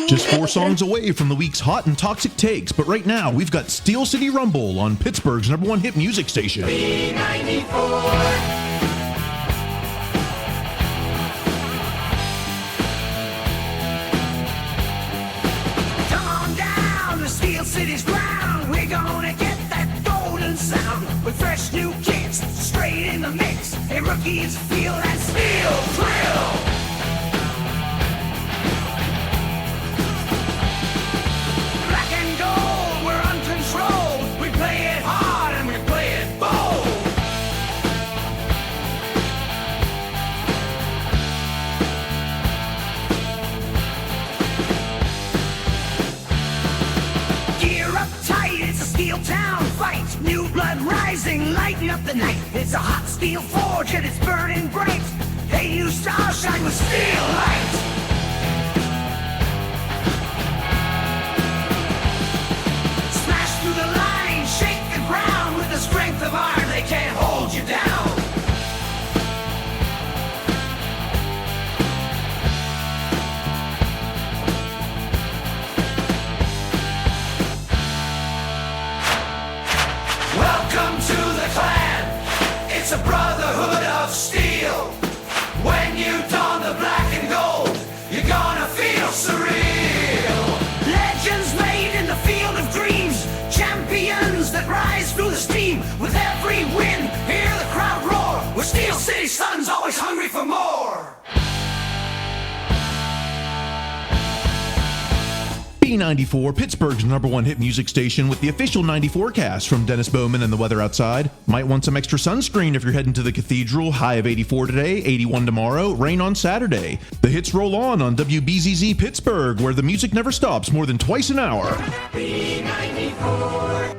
Just 4 songs away from the week's hot and toxic takes, but right now we've got Steel City Rumble on Pittsburgh's #1 hit music station. B94. City's ground, we're gonna get that golden sound with fresh new kicks straight in the mix, and rookies feel that steel thrill. Black and gold, we're uncontrolled, we play it hard and we play it bold. Steel town fight, new blood rising, lighting up the night. It's a hot steel forge and it's burning bright. Hey, you stars, shine with steel light. Smash through the line, shake the ground. With the strength of iron, they can't hold you down. It's a brotherhood of steel. When you don the black and gold, you're gonna feel surreal. Legends made in the field of dreams, champions that rise through the steam. With every win, hear the crowd roar. We're Steel City Sons, always hungry for more. B94, Pittsburgh's #1 hit music station, with the official 90 forecast from Dennis Bowman and the weather outside. Might want some extra sunscreen if you're heading to the cathedral. High of 84 today, 81 tomorrow, rain on Saturday. The hits roll on WBZZ Pittsburgh, where the music never stops more than twice an hour. B94.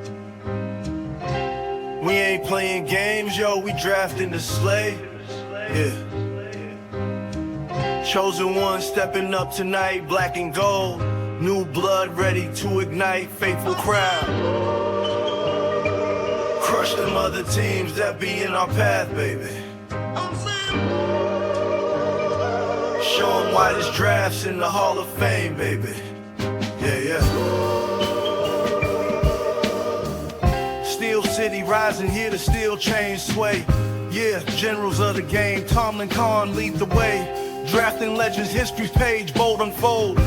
We ain't playing games, yo, we drafting the slay. Yeah. Chosen one stepping up tonight, black and gold. New blood ready to ignite, faithful crowd. Crush them other teams that be in our path, baby. Show them why this draft's in the Hall of Fame, baby. Yeah. Steel City rising, here to steel chain sway. Yeah, generals of the game, Tomlin Kahn lead the way. Drafting legends, history's page, bold unfold.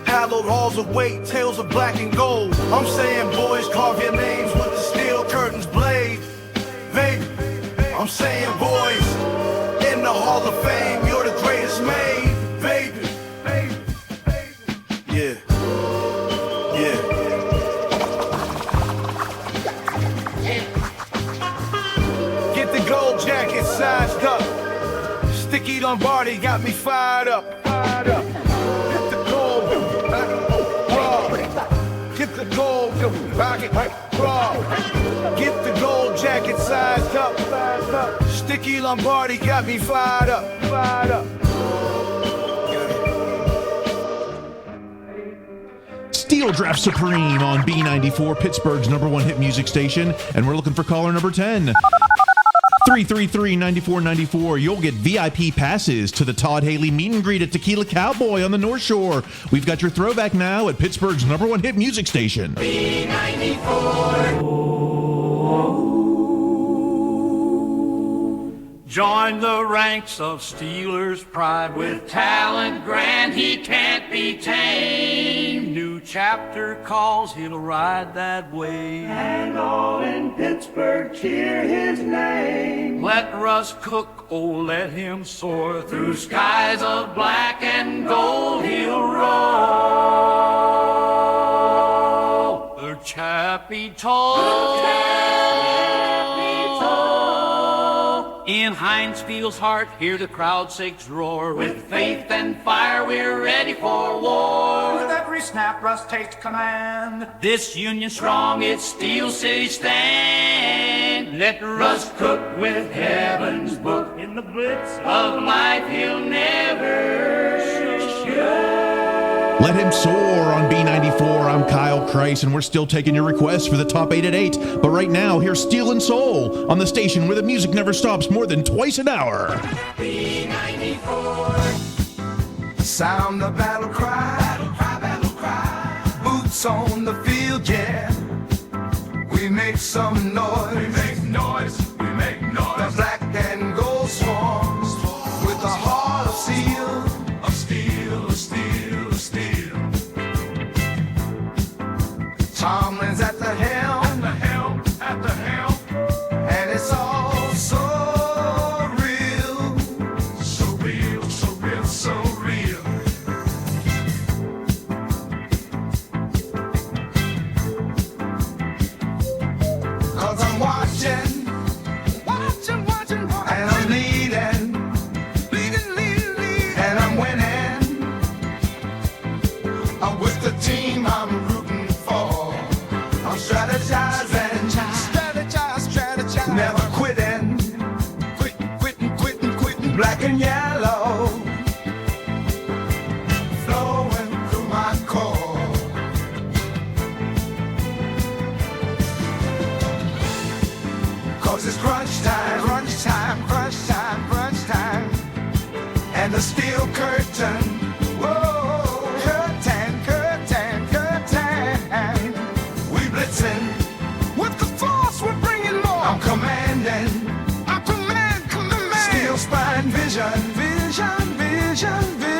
Hallowed halls of weight, tales of black and gold. I'm saying, boys, carve your names with the steel curtains blade. Baby, I'm saying, boys, in the Hall of Fame, you're the greatest made. Baby, yeah. Get the gold jacket sized up. Sticky Lombardi got me fired up. Get the gold, rocket, raw. Get the gold jacket sized up. Sticky Lombardi got me fired up. Steel Draft Supreme on B94, Pittsburgh's #1 hit music station, and we're looking for caller number 10. 333-9494. You'll get VIP passes to the Todd Haley meet and greet at Tequila Cowboy on the North Shore. We've got your throwback now at Pittsburgh's #1 hit music station. B94. Join the ranks of Steelers pride. With talent grand, he can't be tamed. New chapter calls, he'll ride that way. And all in Pittsburgh cheer his name. Let Russ cook, oh let him soar. Through skies of black and gold he'll roll. The Chappie told. In Heinz Field's heart, hear the crowd sakes roar. With faith and fire, we're ready for war. With every snap, Russ takes command. This Union strong, it's Steel City stand. Let Russ cook with heaven's book. In the blitz of life, he'll never show. Let him soar on B94. I'm Kyle Chrise, and we're still taking your requests for the top 8 at 8. But right now, here's Steel and Soul on the station where the music never stops more than twice an hour. B94. 94. Sound the battle cry. Battle cry. Boots on the field, yeah. We make some noise. We make noise. The black and gold swarms with a heart of steel. Of steel, of steel, of steel. Tomlin's at the helm. At the helm. And it's all so real. So real, so real, so real. Cause I'm watching. And I'm leading. And I'm winning. I'm with the team I'm rooting for. I'm strategizing. Never quitting. Quitting. Black and yellow. Flowing through my core. Cause it's crunch time. And the steel curtain. Whoa. Curtain. We blitzing. With the force, we're bringing more. I'm commanding. Steel spine vision.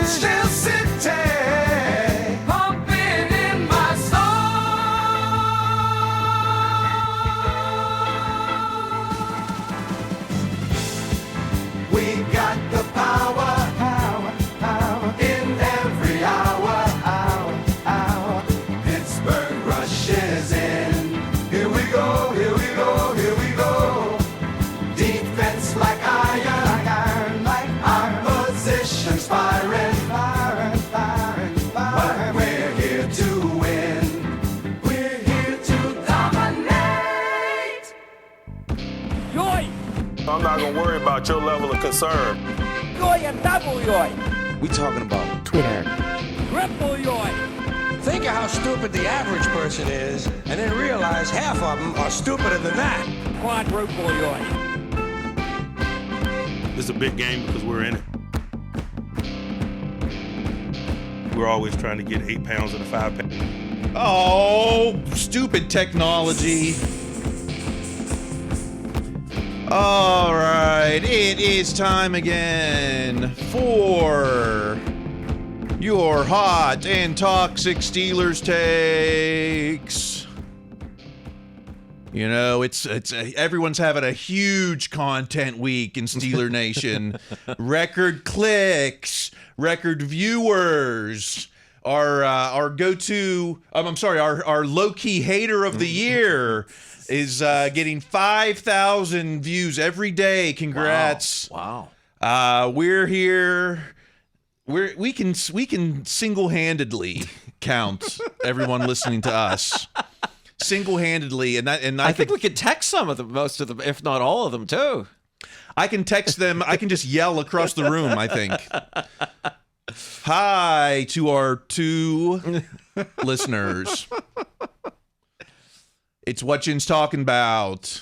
Steel city. Pumping in my soul. We got the power. In every hour. Pittsburgh rushes in. Here we go. Defense like iron. Our position's firing. But we're here to win. We're here to dominate. Yoy! I'm not gonna worry about your level of concern. Yoy and double yoy! We talking about Twitter. Triple yoy! Think of how stupid the average person is, and then realize half of them are stupider than that. Quadruple yoy! It's a big game because we're in it. We're always trying to get 8 pounds in a 5 pound. Oh, stupid technology. All right, it is time again for your hot and toxic Steelers takes. You know, it's everyone's having a huge content week in Steeler Nation. Record clicks, record viewers. Our go-to, our low-key hater of the year is getting 5,000 views every day. Congrats! Wow. We're here. We can single-handedly count everyone listening to us. Single-handedly, and I think we could text most of them, if not all of them, too. I can text them. I can just yell across the room, I think. Hi to our 2 listeners. It's what Yinz Talkin Bout.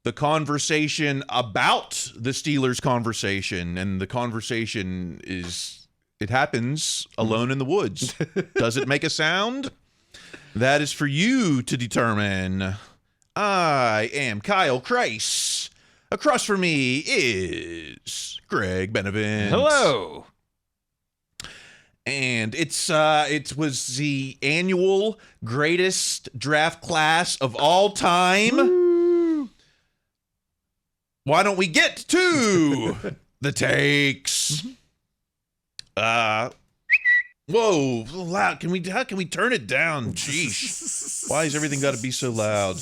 The conversation about the Steelers conversation. And the conversation it happens alone in the woods. Does it make a sound? That is for you to determine. I am Kyle Chrise. Across from me is Greg Benevent. Hello. And it was the annual greatest draft class of all time. Woo. Why don't we get to the takes? Whoa, loud. How can we turn it down? Sheesh. Why has everything got to be so loud?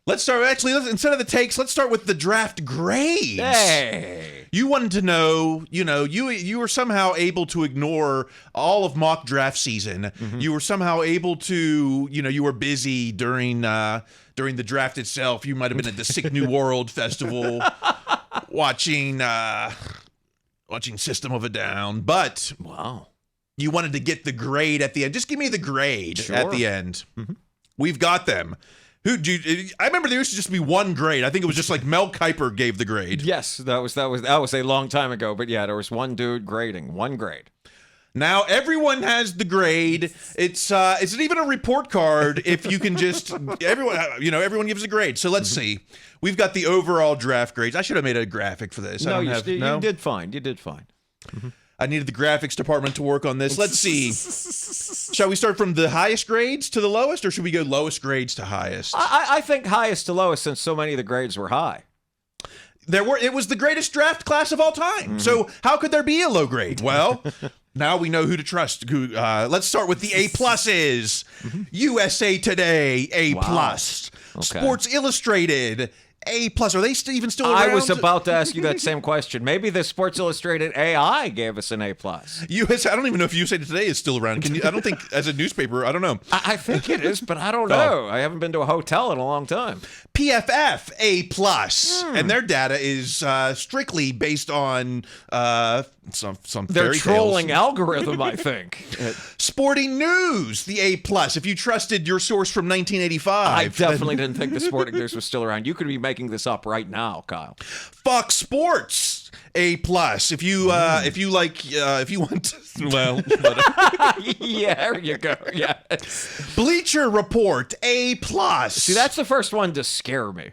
Let's start, instead of the takes, let's start with the draft grades. Hey. You wanted to know, you were somehow able to ignore all of mock draft season. Mm-hmm. You were somehow able to, you were busy during the draft itself. You might have been at the Sick New World Festival watching System of a Down. But wow, you wanted to get the grade at the end. Just give me the grade at the end. Mm-hmm. We've got them. I remember there used to just be one grade. I think it was just like Mel Kiper gave the grade. Yes, that was a long time ago. But yeah, there was one dude grading, one grade. Now everyone has the grade. It's even a report card. If you can just everyone gives a grade. So let's see. We've got the overall draft grades. I should have made a graphic for this. No, you did fine. You did fine. I needed the graphics department to work on this. Let's see. Shall we start from the highest grades to the lowest, or should we go lowest grades to highest? I think highest to lowest, since so many of the grades were high. It was the greatest draft class of all time. So how could there be a low grade? Well, now we know who to trust. Let's start with the A pluses. USA Today, A plus. Okay. Sports Illustrated, A plus. Are they even still around? I was about to ask you that same question. Maybe the Sports Illustrated AI gave us an A plus. USA, I don't even know if USA Today is still around. I don't think as a newspaper. I don't know. I think it is, but I don't know. I haven't been to a hotel in a long time. PFF A plus, and their data is strictly based on some Their fairy trolling tales. algorithm, I think. Sporting News, the A plus. If you trusted your source from 1985, I definitely didn't think the Sporting News was still around. You could be making this up right now, Kyle. Fox Sports A plus. If you want, well, Yeah, there you go. Yeah. Bleacher Report A plus. See, that's the first one to scare me.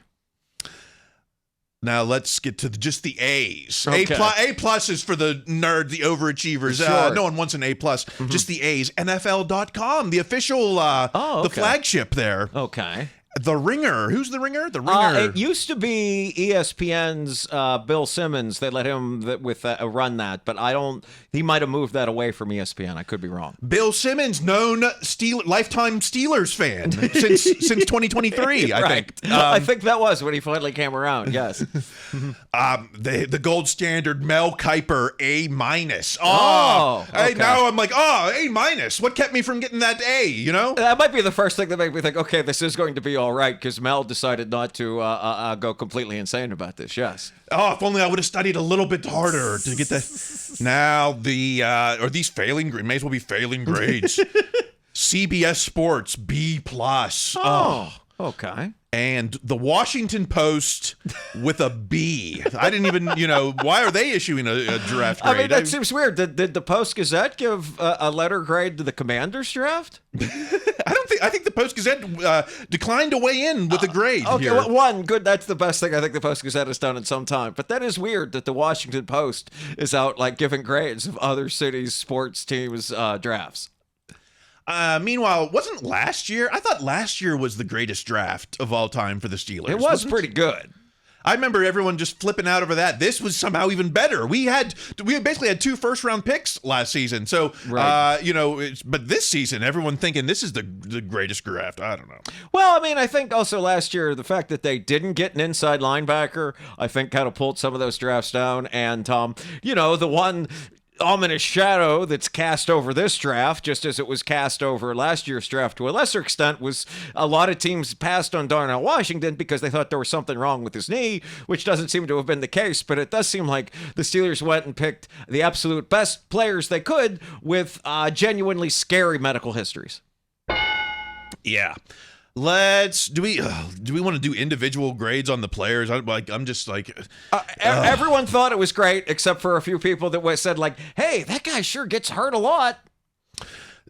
Now let's get to just the A's. Okay. A plus is for the nerd, the overachievers. Sure. No one wants an A plus. Just the A's. NFL.com, the official, the flagship there. Okay. The Ringer. Who's the Ringer? The Ringer. It used to be ESPN's Bill Simmons. They let him run that, but he might have moved that away from ESPN. I could be wrong. Bill Simmons, known lifetime Steelers fan since 2023. I think. I think that was when he finally came around. Yes. The gold standard Mel Kiper A minus. Okay. Now I'm like, A minus. What kept me from getting that A? You know. That might be the first thing that made me think, okay, this is going to be all right, because Mel decided not to go completely insane about this. Yes. Oh, if only I would have studied a little bit harder to get that. Now these failing may as well be failing grades. CBS Sports B plus. Oh, okay. And the Washington Post with a B. I didn't even, why are they issuing a draft grade? I mean, that seems weird. Did the Post-Gazette give a letter grade to the Commanders draft? I think the Post-Gazette declined to weigh in with a grade Okay, here. well, one, good. That's the best thing I think the Post-Gazette has done in some time. But that is weird that the Washington Post is out, giving grades of other cities' sports teams' drafts. Meanwhile, wasn't last year? I thought last year was the greatest draft of all time for the Steelers. It was wasn't pretty good. I remember everyone just flipping out over that. This was somehow even better. We basically had 2 first-round picks last season. So, right. But this season, everyone thinking this is the greatest draft. I don't know. Well, I mean, I think also last year, the fact that they didn't get an inside linebacker, I think kind of pulled some of those drafts down. And, the one ominous shadow that's cast over this draft, just as it was cast over last year's draft to a lesser extent, was a lot of teams passed on Darnell Washington because they thought there was something wrong with his knee, which doesn't seem to have been the case. But it does seem like the Steelers went and picked the absolute best players they could with genuinely scary medical histories. Yeah. Do we want to do individual grades on the players? I'm just like everyone thought it was great except for a few people that said hey, that guy sure gets hurt a lot.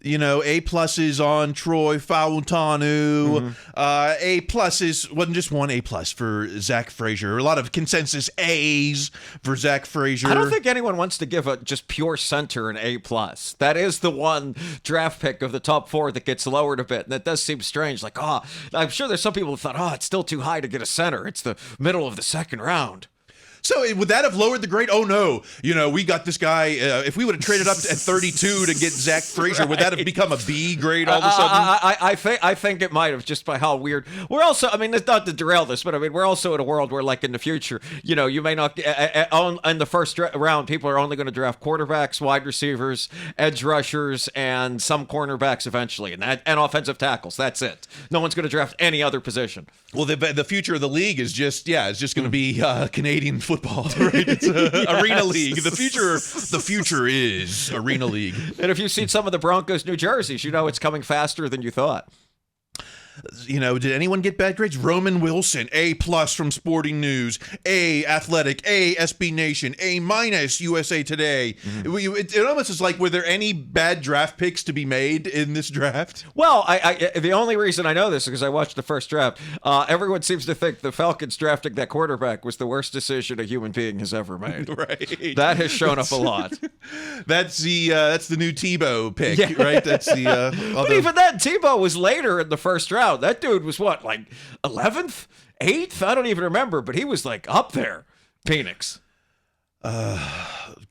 A pluses on Troy Fautanu. A pluses wasn't just one A plus for Zach Frazier. A lot of consensus A's for Zach Frazier. I don't think anyone wants to give a just pure center an A plus. That is the one draft pick of the top 4 that gets lowered a bit, and that does seem strange. I'm sure there's some people who thought, it's still too high to get a center. It's the middle of the second round. So would that have lowered the grade? Oh no, we got this guy. If we would have traded up at 32 to get Zach Frazier, would that have become a B grade all of a sudden? I think it might have, just by how weird. We're also, it's not to derail this, but we're also in a world where, in the future, you may not in the first round, people are only going to draft quarterbacks, wide receivers, edge rushers, and some cornerbacks eventually, and offensive tackles. That's it. No one's going to draft any other position. Well, the future of the league is just going to be Canadian football, right? It's Arena League. The future is Arena League. And if you've seen some of the Broncos New Jerseys, it's coming faster than you thought. did anyone get bad grades? Roman Wilson, A+ from Sporting News, A Athletic, A SB Nation, A- USA Today. It almost is like, were there any bad draft picks to be made in this draft? Well, I the only reason I know this is because I watched the first draft. Everyone seems to think the Falcons drafting that quarterback was the worst decision a human being has ever made. Right. That has shown up a lot. That's the new Tebow pick, right? That's the. But even then, Tebow was later in the first round. That dude was what, like 11th, 8th? I don't even remember, but he was like up there. Phoenix.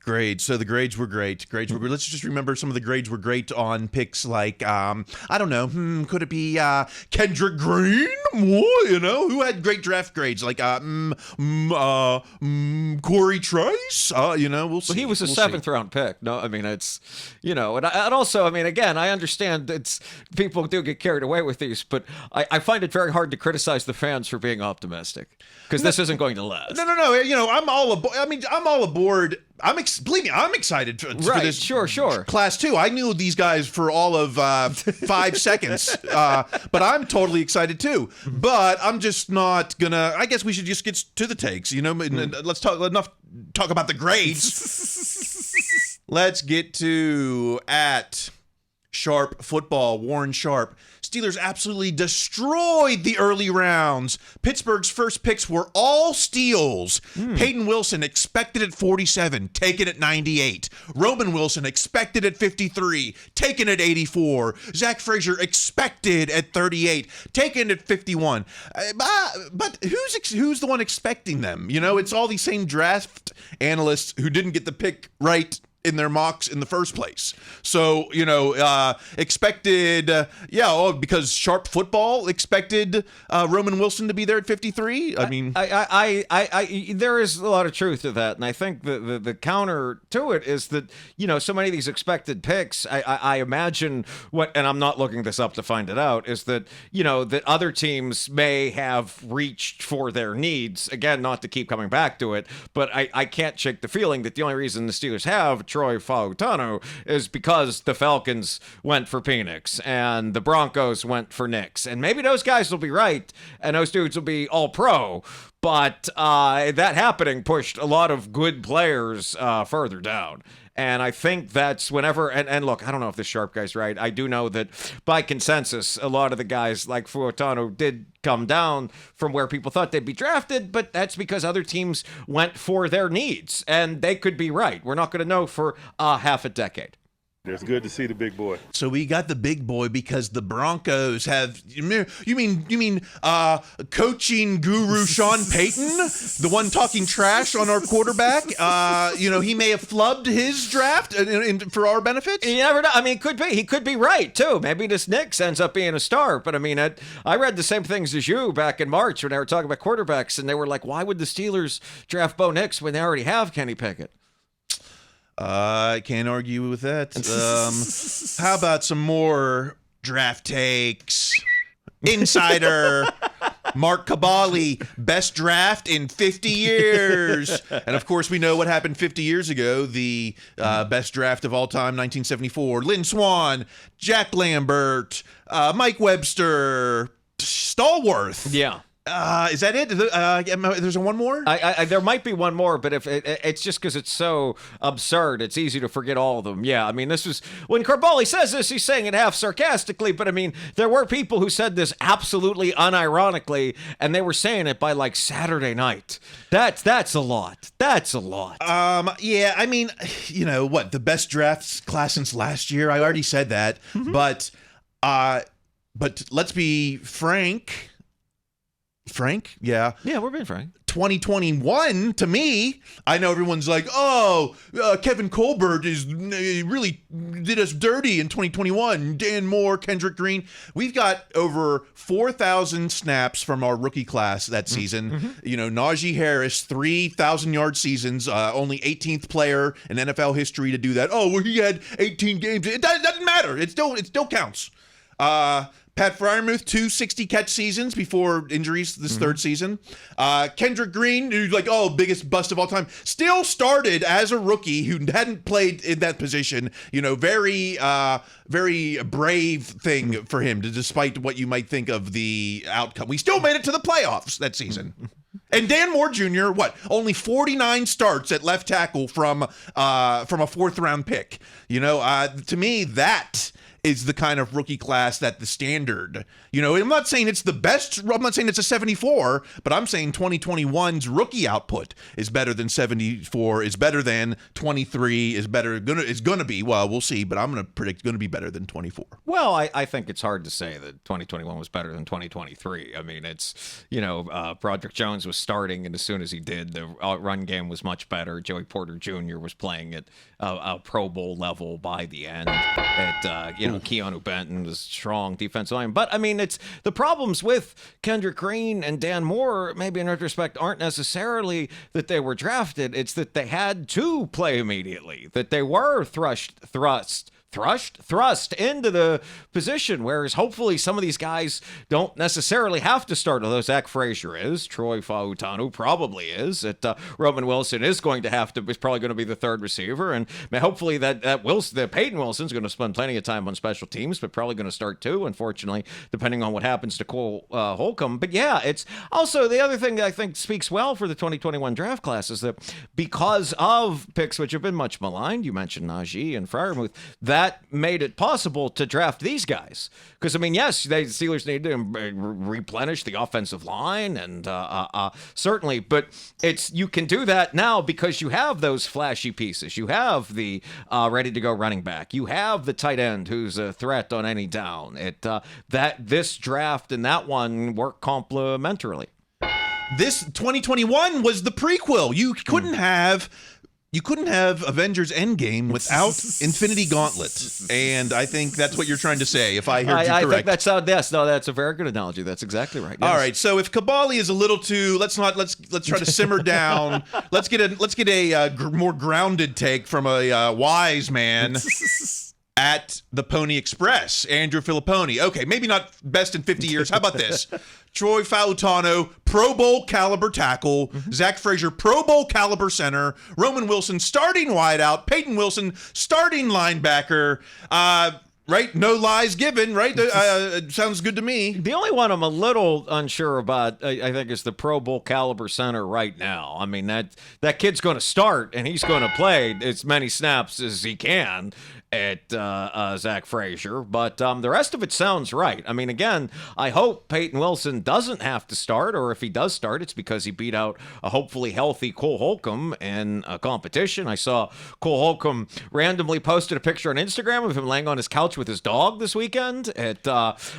Grades. So the grades were great. Let's just remember some of the grades were great on picks like, I don't know, could it be Kendrick Green? Who had great draft grades? Like Corey Trice? We'll see. Well, he was a seventh round pick. No, I mean, it's, and also, I mean, again, I understand it's people do get carried away with these, but I find it very hard to criticize the fans for being optimistic because this isn't going to last. No. I'm all aboard. I'm all aboard. Believe me, I'm excited for this. Sure. Class 2. I knew these guys for all of 5 seconds, but I'm totally excited too. But I'm just not gonna. I guess we should just get to the takes. Let's talk about the grades. Let's get to at Sharp Football. Warren Sharp. Steelers absolutely destroyed the early rounds. Pittsburgh's first picks were all steals. Peyton Wilson expected at 47, taken at 98. Roman Wilson expected at 53, taken at 84. Zach Frazier expected at 38, taken at 51. But who's the one expecting them? It's all these same draft analysts who didn't get the pick right in their mocks in the first place. So, expected, because Sharp Football expected Roman Wilson to be there at 53. I mean, I there is a lot of truth to that, and I think the counter to it is that so many of these expected picks, I imagine and I'm not looking this up to find it out, is that that other teams may have reached for their needs. Again, not to keep coming back to it, but I can't shake the feeling that the only reason the Steelers have Troy Fautanu is because the Falcons went for Penix and the Broncos went for Nix. And maybe those guys will be right and those dudes will be all pro. But that happening pushed a lot of good players further down. And I think that's whenever, and look, I don't know if the Sharp guy's right. I do know that by consensus, a lot of the guys like Fuatano did come down from where people thought they'd be drafted, but that's because other teams went for their needs, and they could be right. We're not going to know for half a decade. It's good to see the big boy. So we got the big boy because the Broncos have. You mean coaching guru Sean Payton, the one talking trash on our quarterback? He may have flubbed his draft for our benefit. You never know. I mean, could be. He could be right too. Maybe this Nix ends up being a star. But I mean, I read the same things as you back in March when they were talking about quarterbacks, and they were like, "Why would the Steelers draft Bo Nix when they already have Kenny Pickett?" I can't argue with that. How about some more draft takes? Insider Mark Cabali, best draft in 50 years. And of course, we know what happened 50 years ago. The best draft of all time, 1974. Lynn Swann, Jack Lambert, Mike Webster, Stallworth. Yeah. Is that it? There's one more? There might be one more, but if it's just because it's so absurd, it's easy to forget all of them. Yeah, I mean, this was when Carboli says this, he's saying it half sarcastically, but I mean, there were people who said this absolutely unironically, and they were saying it by like Saturday night. That's a lot. That's a lot. Yeah, I mean, what, the best draft class since last year? I already said that, but let's be frank. Yeah, we're being frank. 2021 to me, I know everyone's like, Kevin Colbert really did us dirty in 2021. Dan Moore, Kendrick Green. We've got over 4,000 snaps from our rookie class that season. Najee Harris, 3,000-yard seasons, only 18th player in NFL history to do that. He had 18 games. It doesn't matter. It still counts. Pat Freiermuth, 2 60-catch seasons before injuries this third season. Kendrick Green, who's like, biggest bust of all time, still started as a rookie who hadn't played in that position. Very brave thing for him, despite what you might think of the outcome. We still made it to the playoffs that season. And Dan Moore Jr., only 49 starts at left tackle from a 4th-round pick. To me, that is the kind of rookie class that the standard, I'm not saying it's the best, I'm not saying it's a 74, but I'm saying 2021's rookie output is better than 74, is better than 23, is going to be, well, we'll see, but I'm going to predict going to be better than 24. Well, I think it's hard to say that 2021 was better than 2023. I mean, it's, Broderick Jones was starting, and as soon as he did, the run game was much better. Joey Porter Jr. was playing at a Pro Bowl level by the end. Keanu Benton was strong defensive line. But, I mean, it's the problems with Kendrick Green and Dan Moore, maybe in retrospect, aren't necessarily that they were drafted. It's that they had to play immediately, that they were thrust into the position, whereas hopefully some of these guys don't necessarily have to start, although Zach Frazier is, Troy Fautanu probably is, Roman Wilson is probably going to be the third receiver, and hopefully that Peyton Wilson's going to spend plenty of time on special teams, but probably going to start too, unfortunately, depending on what happens to Cole Holcomb. But yeah, it's also the other thing that I think speaks well for the 2021 draft class is that because of picks which have been much maligned, you mentioned Najee and Freiermuth, that made it possible to draft these guys. Because, I mean, yes, the Steelers need to replenish the offensive line, and certainly, but you can do that now because you have those flashy pieces. You have the ready-to-go running back. You have the tight end who's a threat on any down. This draft and that one work complementarily. This 2021 was the prequel. You couldn't have Avengers Endgame without Infinity Gauntlet, and I think that's what you're trying to say. If I heard you correct, I think that's a very good analogy. That's exactly right. Yes. All right, so if Kabali is a little too, let's try to simmer down. Let's get a more grounded take from a wise man at the Pony Express, Andrew Filipponi. Okay, maybe not best in 50 years. How about this? Troy Fautanu, Pro Bowl caliber tackle. Zach Frazier, Pro Bowl caliber center. Roman Wilson, starting wideout. Peyton Wilson, starting linebacker. Right? No lies given, right? Sounds good to me. The only one I'm a little unsure about, I think, is the Pro Bowl caliber center right now. I mean, that kid's going to start, and he's going to play as many snaps as he can at Zach Frazier, but the rest of it sounds right. I mean, again, I hope Peyton Wilson doesn't have to start, or if he does start, it's because he beat out a hopefully healthy Cole Holcomb in a competition. I saw Cole Holcomb randomly posted a picture on Instagram of him laying on his couch with his dog this weekend, and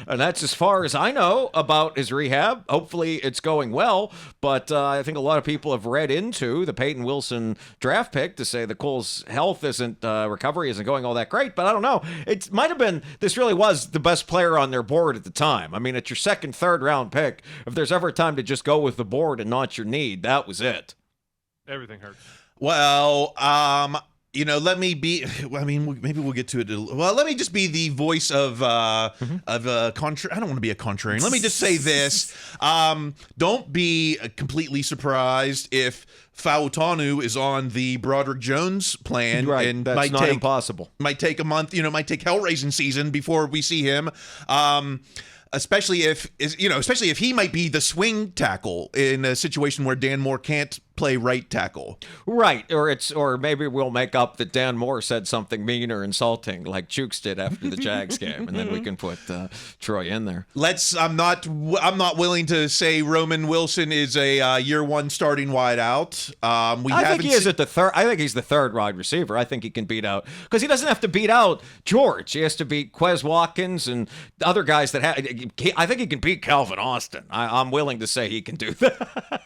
that's as far as I know about his rehab. Hopefully it's going well, but I think a lot of people have read into the Peyton Wilson draft pick to say that Cole's health recovery isn't going all that great, but I don't know. It might have been, this really was the best player on their board at the time. I mean, it's your second, third round pick. If there's ever a time to just go with the board and not your need, that was it. Everything hurts. Well, let me be, I mean, maybe we'll get to it. Well, let me just be the voice of a contrary. I don't want to be a contrarian. Let me just say this. Don't be completely surprised if Fautanu is on the Broderick Jones plan, right, and that's not impossible. Might take a month, might take hell-raising season before we see him. Especially if he might be the swing tackle in a situation where Dan Moore can't play right tackle. Right, or maybe we'll make up that Dan Moore said something mean or insulting like Chooks did after the Jags game, and then we can put Troy in there. I'm not willing to say Roman Wilson is a year one starting wideout. I think he's the third wide receiver. I think he can beat out, because he doesn't have to beat out George. He has to beat Quez Watkins and other guys that I think he can beat Calvin Austin. I'm willing to say he can do that.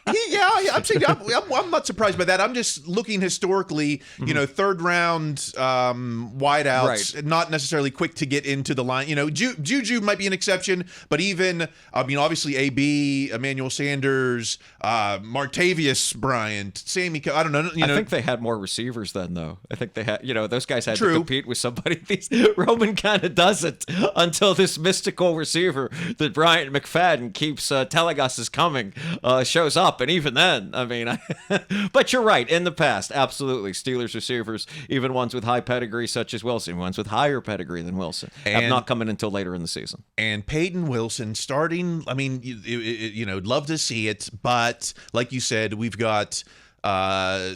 I'm I'm not surprised by that. I'm just looking historically, third round wideouts, not necessarily quick to get into the line. Juju might be an exception, but even, obviously AB, Emmanuel Sanders, Martavius Bryant, Sammy, I don't know. I think they had more receivers then, though. I think they had, those guys had True. to compete with somebody. Roman kind of doesn't until this mystical receiver that Bryant McFadden keeps telling us is coming shows up. And even then, but you're right. In the past, absolutely. Steelers receivers, even ones with high pedigree such as Wilson, ones with higher pedigree than Wilson, have not come in until later in the season. And Peyton Wilson starting, love to see it. But like you said, we've got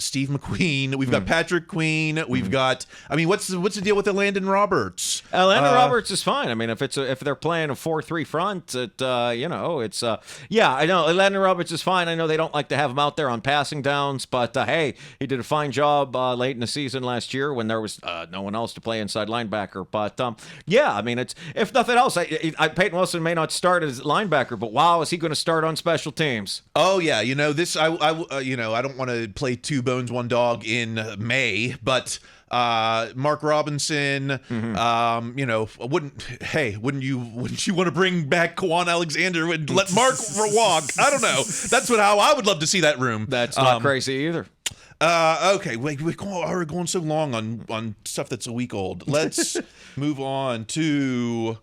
Steve McQueen, we've got Patrick Queen, we've got. What's the deal with the Landon Roberts? Landon Roberts is fine. If they're playing a 4-3 front, I know Landon Roberts is fine. I know they don't like to have him out there on passing downs, but hey, he did a fine job late in the season last year when there was no one else to play inside linebacker. But it's if nothing else, Peyton Wilson may not start as linebacker, but wow, is he going to start on special teams? Oh yeah, this I don't want to play two bones one dog in May, but Mark Robinson, wouldn't you want to bring back Kwan Alexander and let Mark walk? I don't know. That's how I would love to see that room. That's not crazy either. Okay, we're going so long on stuff that's a week old. Let's move on to.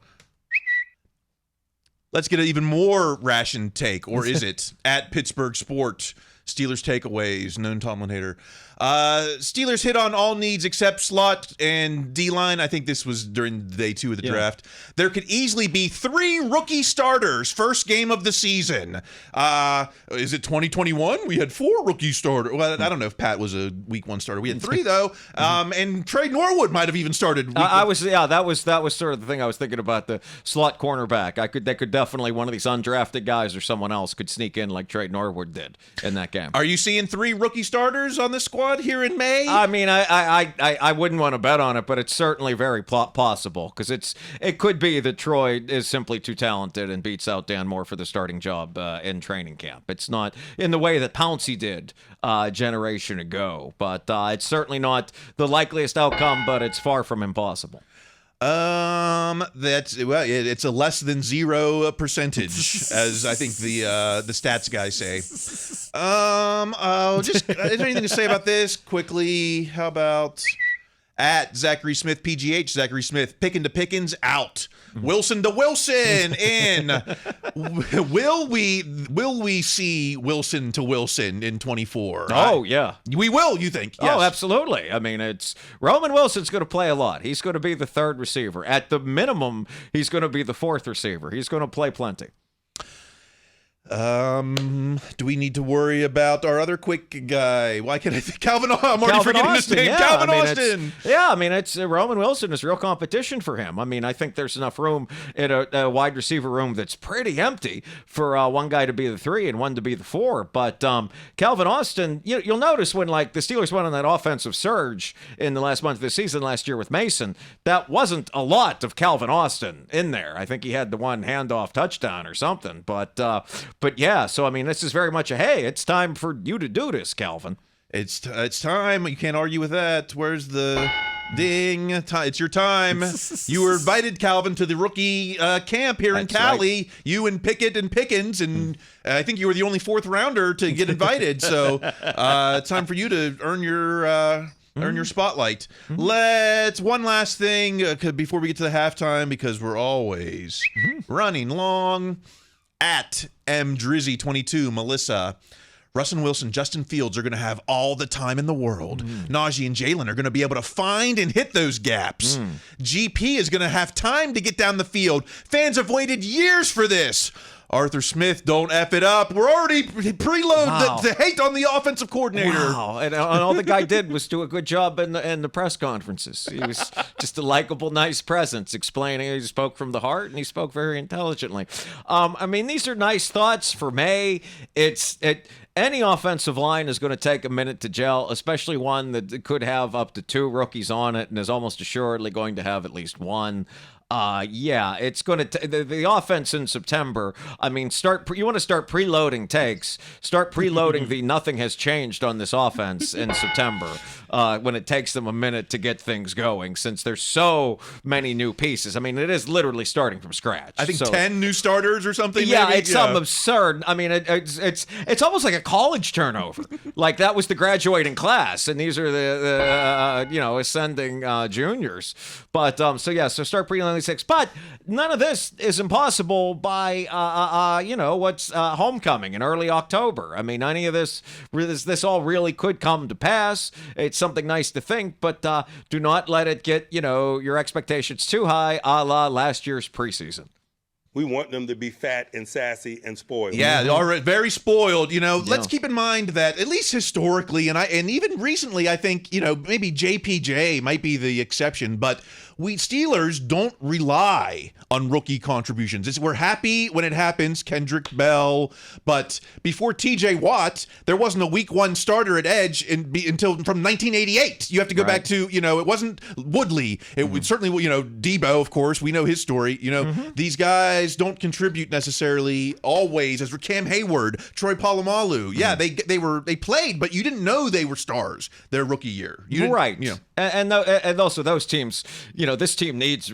Let's get an even more ration take, or is it at Pittsburgh Sport? Steelers takeaways, known Tomlin hater. Steelers hit on all needs except slot and D-line. I think this was during day 2 of the draft. There could easily be 3 rookie starters first game of the season. Is it 2021? We had 4 rookie starters. Well, I don't know if Pat was a week 1 starter. We had 3 though. And Trey Norwood might have even started. That was sort of the thing I was thinking about, the slot cornerback. They could definitely, one of these undrafted guys or someone else could sneak in like Trey Norwood did in that game. Are you seeing 3 rookie starters on this squad here in May? I wouldn't want to bet on it, but it's certainly very possible, because it could be that Troy is simply too talented and beats out Dan Moore for the starting job in training camp. It's not in the way that Pouncey did a generation ago, but it's certainly not the likeliest outcome, but it's far from impossible. It's a less than 0%, as I think the stats guys say. Is there anything to say about this quickly? How about at Zachary Smith PGH? Zachary Smith, Pickens to Pickens out. Wilson to Wilson in. Will we see Wilson to Wilson in 24? Oh, yeah. We will, you think? Yes. Oh, absolutely. It's Roman Wilson's going to play a lot. He's going to be the 3rd receiver. At the minimum, he's going to be the 4th receiver. He's going to play plenty. Do we need to worry about our other quick guy? Why can't I think I'm already Calvin forgetting Austin, his name. Calvin Austin. It's Roman Wilson is real competition for him. I think there's enough room in a wide receiver room that's pretty empty for one guy to be the 3 and one to be the 4. But Calvin Austin, you'll notice when the Steelers went on that offensive surge in the last month of the season last year with Mason, that wasn't a lot of Calvin Austin in there. I think he had the one handoff touchdown or something, but yeah, so this is very much it's time for you to do this, Calvin. It's time. You can't argue with that. Where's the ding? It's your time. You were invited, Calvin, to the rookie camp here in Cali. Right. You and Pickett and Pickens, and I think you were the only 4th rounder to get invited. So it's time for you to earn your spotlight. Let's one last thing before we get to the halftime, because we're always running long. At MDrizzy22, Melissa, Russ and Wilson, Justin Fields are going to have all the time in the world. Najee and Jalen are going to be able to find and hit those gaps. GP is going to have time to get down the field. Fans have waited years for this. Arthur Smith, don't F it up. We're already preload the hate on the offensive coordinator. Wow. And all the guy did was do a good job in the press conferences. He was just a likable, nice presence, explaining. He spoke from the heart, and he spoke very intelligently. These are nice thoughts for May. Any offensive line is going to take a minute to gel, especially one that could have up to 2 rookies on it and is almost assuredly going to have at least one. It's going to the offense in September. I mean, you want to start preloading takes. Start preloading the nothing has changed on this offense in September when it takes them a minute to get things going, since there's so many new pieces. I mean, it is literally starting from scratch. I think 10 new starters or something. Yeah, maybe? It's something absurd. I mean, it's almost like a college turnover. Like that was the graduating class, and these are the ascending juniors. But so start preloading 6. But none of this is impossible by what's homecoming in early October. I mean, any of this all really could come to pass. It's something nice to think, but do not let it get your expectations too high, a la last year's preseason. We want them to be fat and sassy and spoiled. Yeah, they are very spoiled. Let's keep in mind that at least historically, and even recently, I think maybe JPJ might be the exception, but we Steelers don't rely on rookie contributions. We're happy when it happens, Kendrick Bell, but before TJ Watt, there wasn't a week 1 starter at edge until from 1988. You have to go back to, it wasn't Woodley. It was certainly, Debo, of course. We know his story. These guys don't contribute necessarily always, as for Cam Hayward, Troy Polamalu. Yeah, they played, but you didn't know they were stars their rookie year. Right. And also those teams, this team needs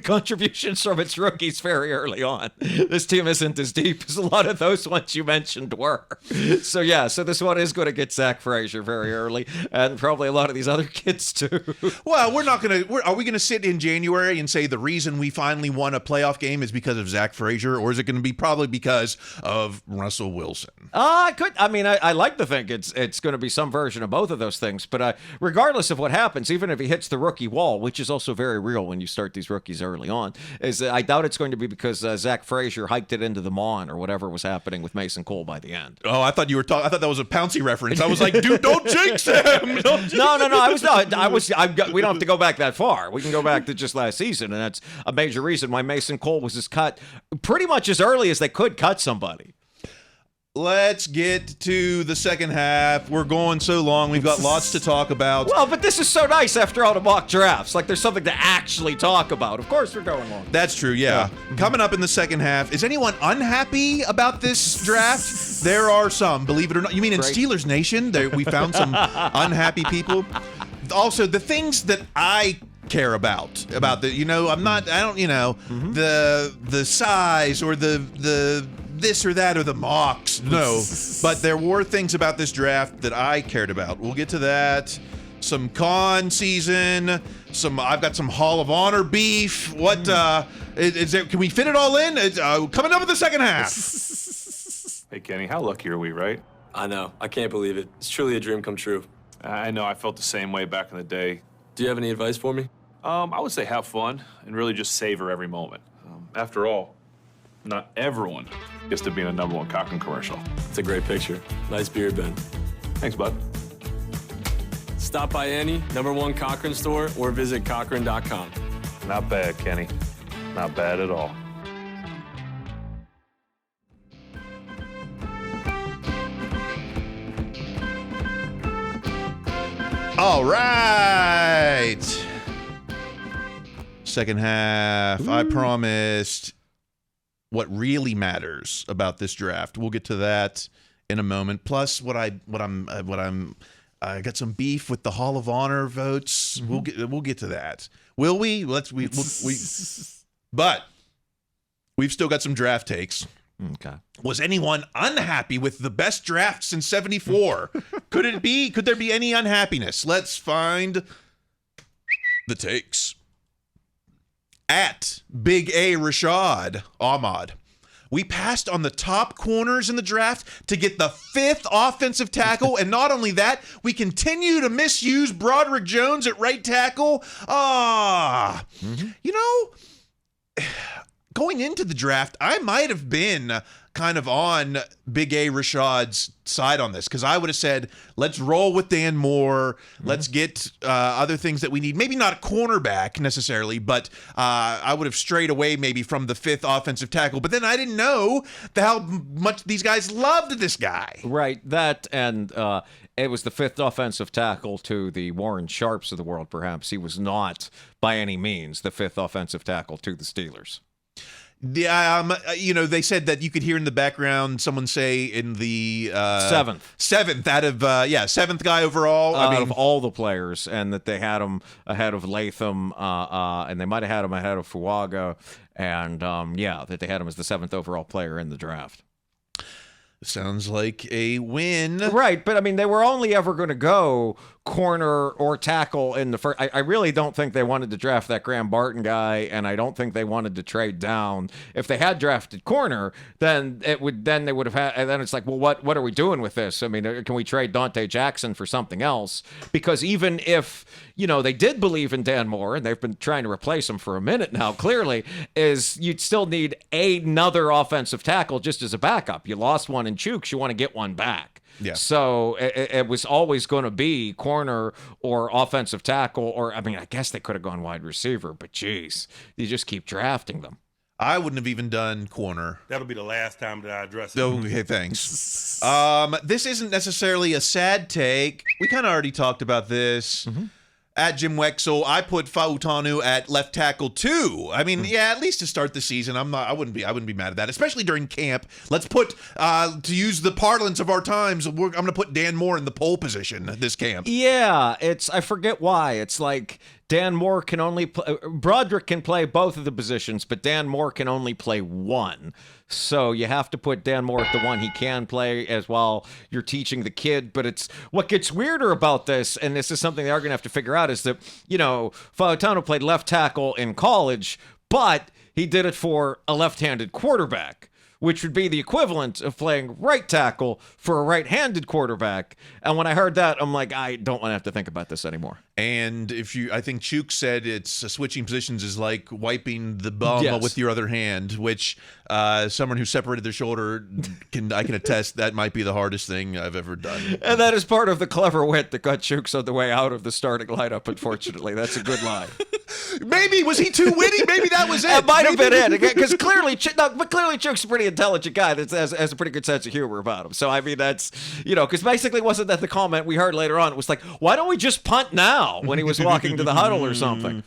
contributions from its rookies very early on. This team isn't as deep as a lot of those ones you mentioned were. So this one is going to get Zach Frazier very early, and probably a lot of these other kids too. Well, are we going to sit in January and say the reason we finally won a playoff game is because of Zach Frazier, or is it going to be probably because of Russell Wilson? I like to think it's going to be some version of both of those things, but regardless of what happens, even if he hits the rookie wall, which is also very real when you start these rookies early on, I doubt it's going to be because Zach Frazier hiked it into the Mon or whatever was happening with Mason Cole by the end. Oh, I thought you were talking. I thought that was a Pouncey reference. I was like, dude, don't jinx him. No. We don't have to go back that far. We can go back to just last season, and that's a major reason why Mason Cole was cut pretty much as early as they could cut somebody. Let's get to the second half. We're going so long. We've got lots to talk about. Well, but this is so nice after all the mock drafts. Like, there's something to actually talk about. Of course we're going long. That's true, yeah. Coming up in the second half, is anyone unhappy about this draft? There are some, believe it or not. You mean in Steelers Nation? We found some unhappy people. Also, the things that I care about the, the size or the this or that or the mocks. No, but there were things about this draft that I cared about. We'll get to that. Some con season. I've got some Hall of Honor beef. What is there? Can we fit it all in? Coming up in the second half. Hey Kenny, how lucky are we, right? I know. I can't believe it. It's truly a dream come true. I know. I felt the same way back in the day. Do you have any advice for me? I would say have fun and really just savor every moment. After all, not everyone gets to be in a #1 Cochran commercial. It's a great picture. Nice beard, Ben. Thanks, bud. Stop by any #1 Cochran store or visit Cochran.com. Not bad, Kenny. Not bad at all. All right. Second half. I promised what really matters about this draft. We'll get to that in a moment. Plus, I got some beef with the Hall of Honor votes. We'll get to that. Will we? But we've still got some draft takes. Okay. Was anyone unhappy with the best draft since '74? Could there be any unhappiness? Let's find the takes. At Big A Rashad Ahmad. We passed on the top corners in the draft to get the 5th offensive tackle, and not only that, we continue to misuse Broderick Jones at right tackle. Going into the draft, I might have been kind of on Big A Rashad's side on this, because I would have said, let's roll with Dan Moore. Let's get other things that we need. Maybe not a cornerback necessarily, but I would have strayed away maybe from the 5th offensive tackle. But then I didn't know how much these guys loved this guy. Right. That and it was the 5th offensive tackle to the Warren Sharps of the world, perhaps. He was not by any means the 5th offensive tackle to the Steelers. Yeah, they said that you could hear in the background someone say in the 7th out of 7th guy overall. Out of all the players, and that they had him ahead of Latham, and they might have had him ahead of Fuaga, and that they had him as the 7th overall player in the draft. Sounds like a win. Right, but I mean, they were only ever going to go corner or tackle in the first. I really don't think they wanted to draft that Graham Barton guy, and I don't think they wanted to trade down. If they had drafted corner, then they would have had. And then it's like, well, what are we doing with this? I mean, can we trade Dante Jackson for something else? Because even if they did believe in Dan Moore, and they've been trying to replace him for a minute now, clearly, is you'd still need another offensive tackle just as a backup. You lost one in Chooks, you want to get one back. Yeah. So it was always going to be corner or offensive tackle, or I mean, I guess they could have gone wide receiver, but geez, you just keep drafting them. I wouldn't have even done corner. That'll be the last time that I address it. Okay, thanks. This isn't necessarily a sad take. We kind of already talked about this. At Jim Wexel, I put Fautanu at left tackle too. I mean, at least to start the season, I wouldn't be mad at that, especially during camp. Let's put to use the parlance of our times, I'm going to put Dan Moore in the pole position this camp. Yeah, I forget why. It's like Dan Moore can only Broderick can play both of the positions, but Dan Moore can only play one. So you have to put Dan Moore at the one he can play as while you're teaching the kid. But it's what gets weirder about this, and this is something they are going to have to figure out, is that, Fautanu played left tackle in college, but he did it for a left-handed quarterback, which would be the equivalent of playing right tackle for a right-handed quarterback. And when I heard that, I'm like, I don't want to have to think about this anymore. And I think Chuk said it's switching positions is like wiping the bum with your other hand, which someone who separated their shoulder I can attest that might be the hardest thing I've ever done. And that is part of the clever wit that got Chooks on the way out of the starting lineup, unfortunately. That's a good line. Maybe, was he too witty? Maybe that was it. That might have been it. Because clearly Chooks is a pretty intelligent guy that has a pretty good sense of humor about him. So, I mean, that's, because basically wasn't that the comment we heard later on? It was like, why don't we just punt now, when he was walking to the huddle or something?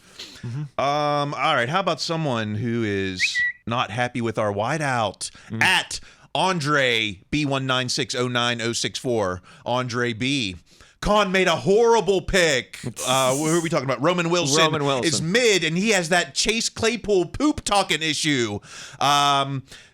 All right, how about someone who is not happy with our wideout at Andre B1960964. Andre B. Con made a horrible pick. Who are we talking about? Roman Wilson. Roman Wilson is mid, and he has that Chase Claypool poop talking issue.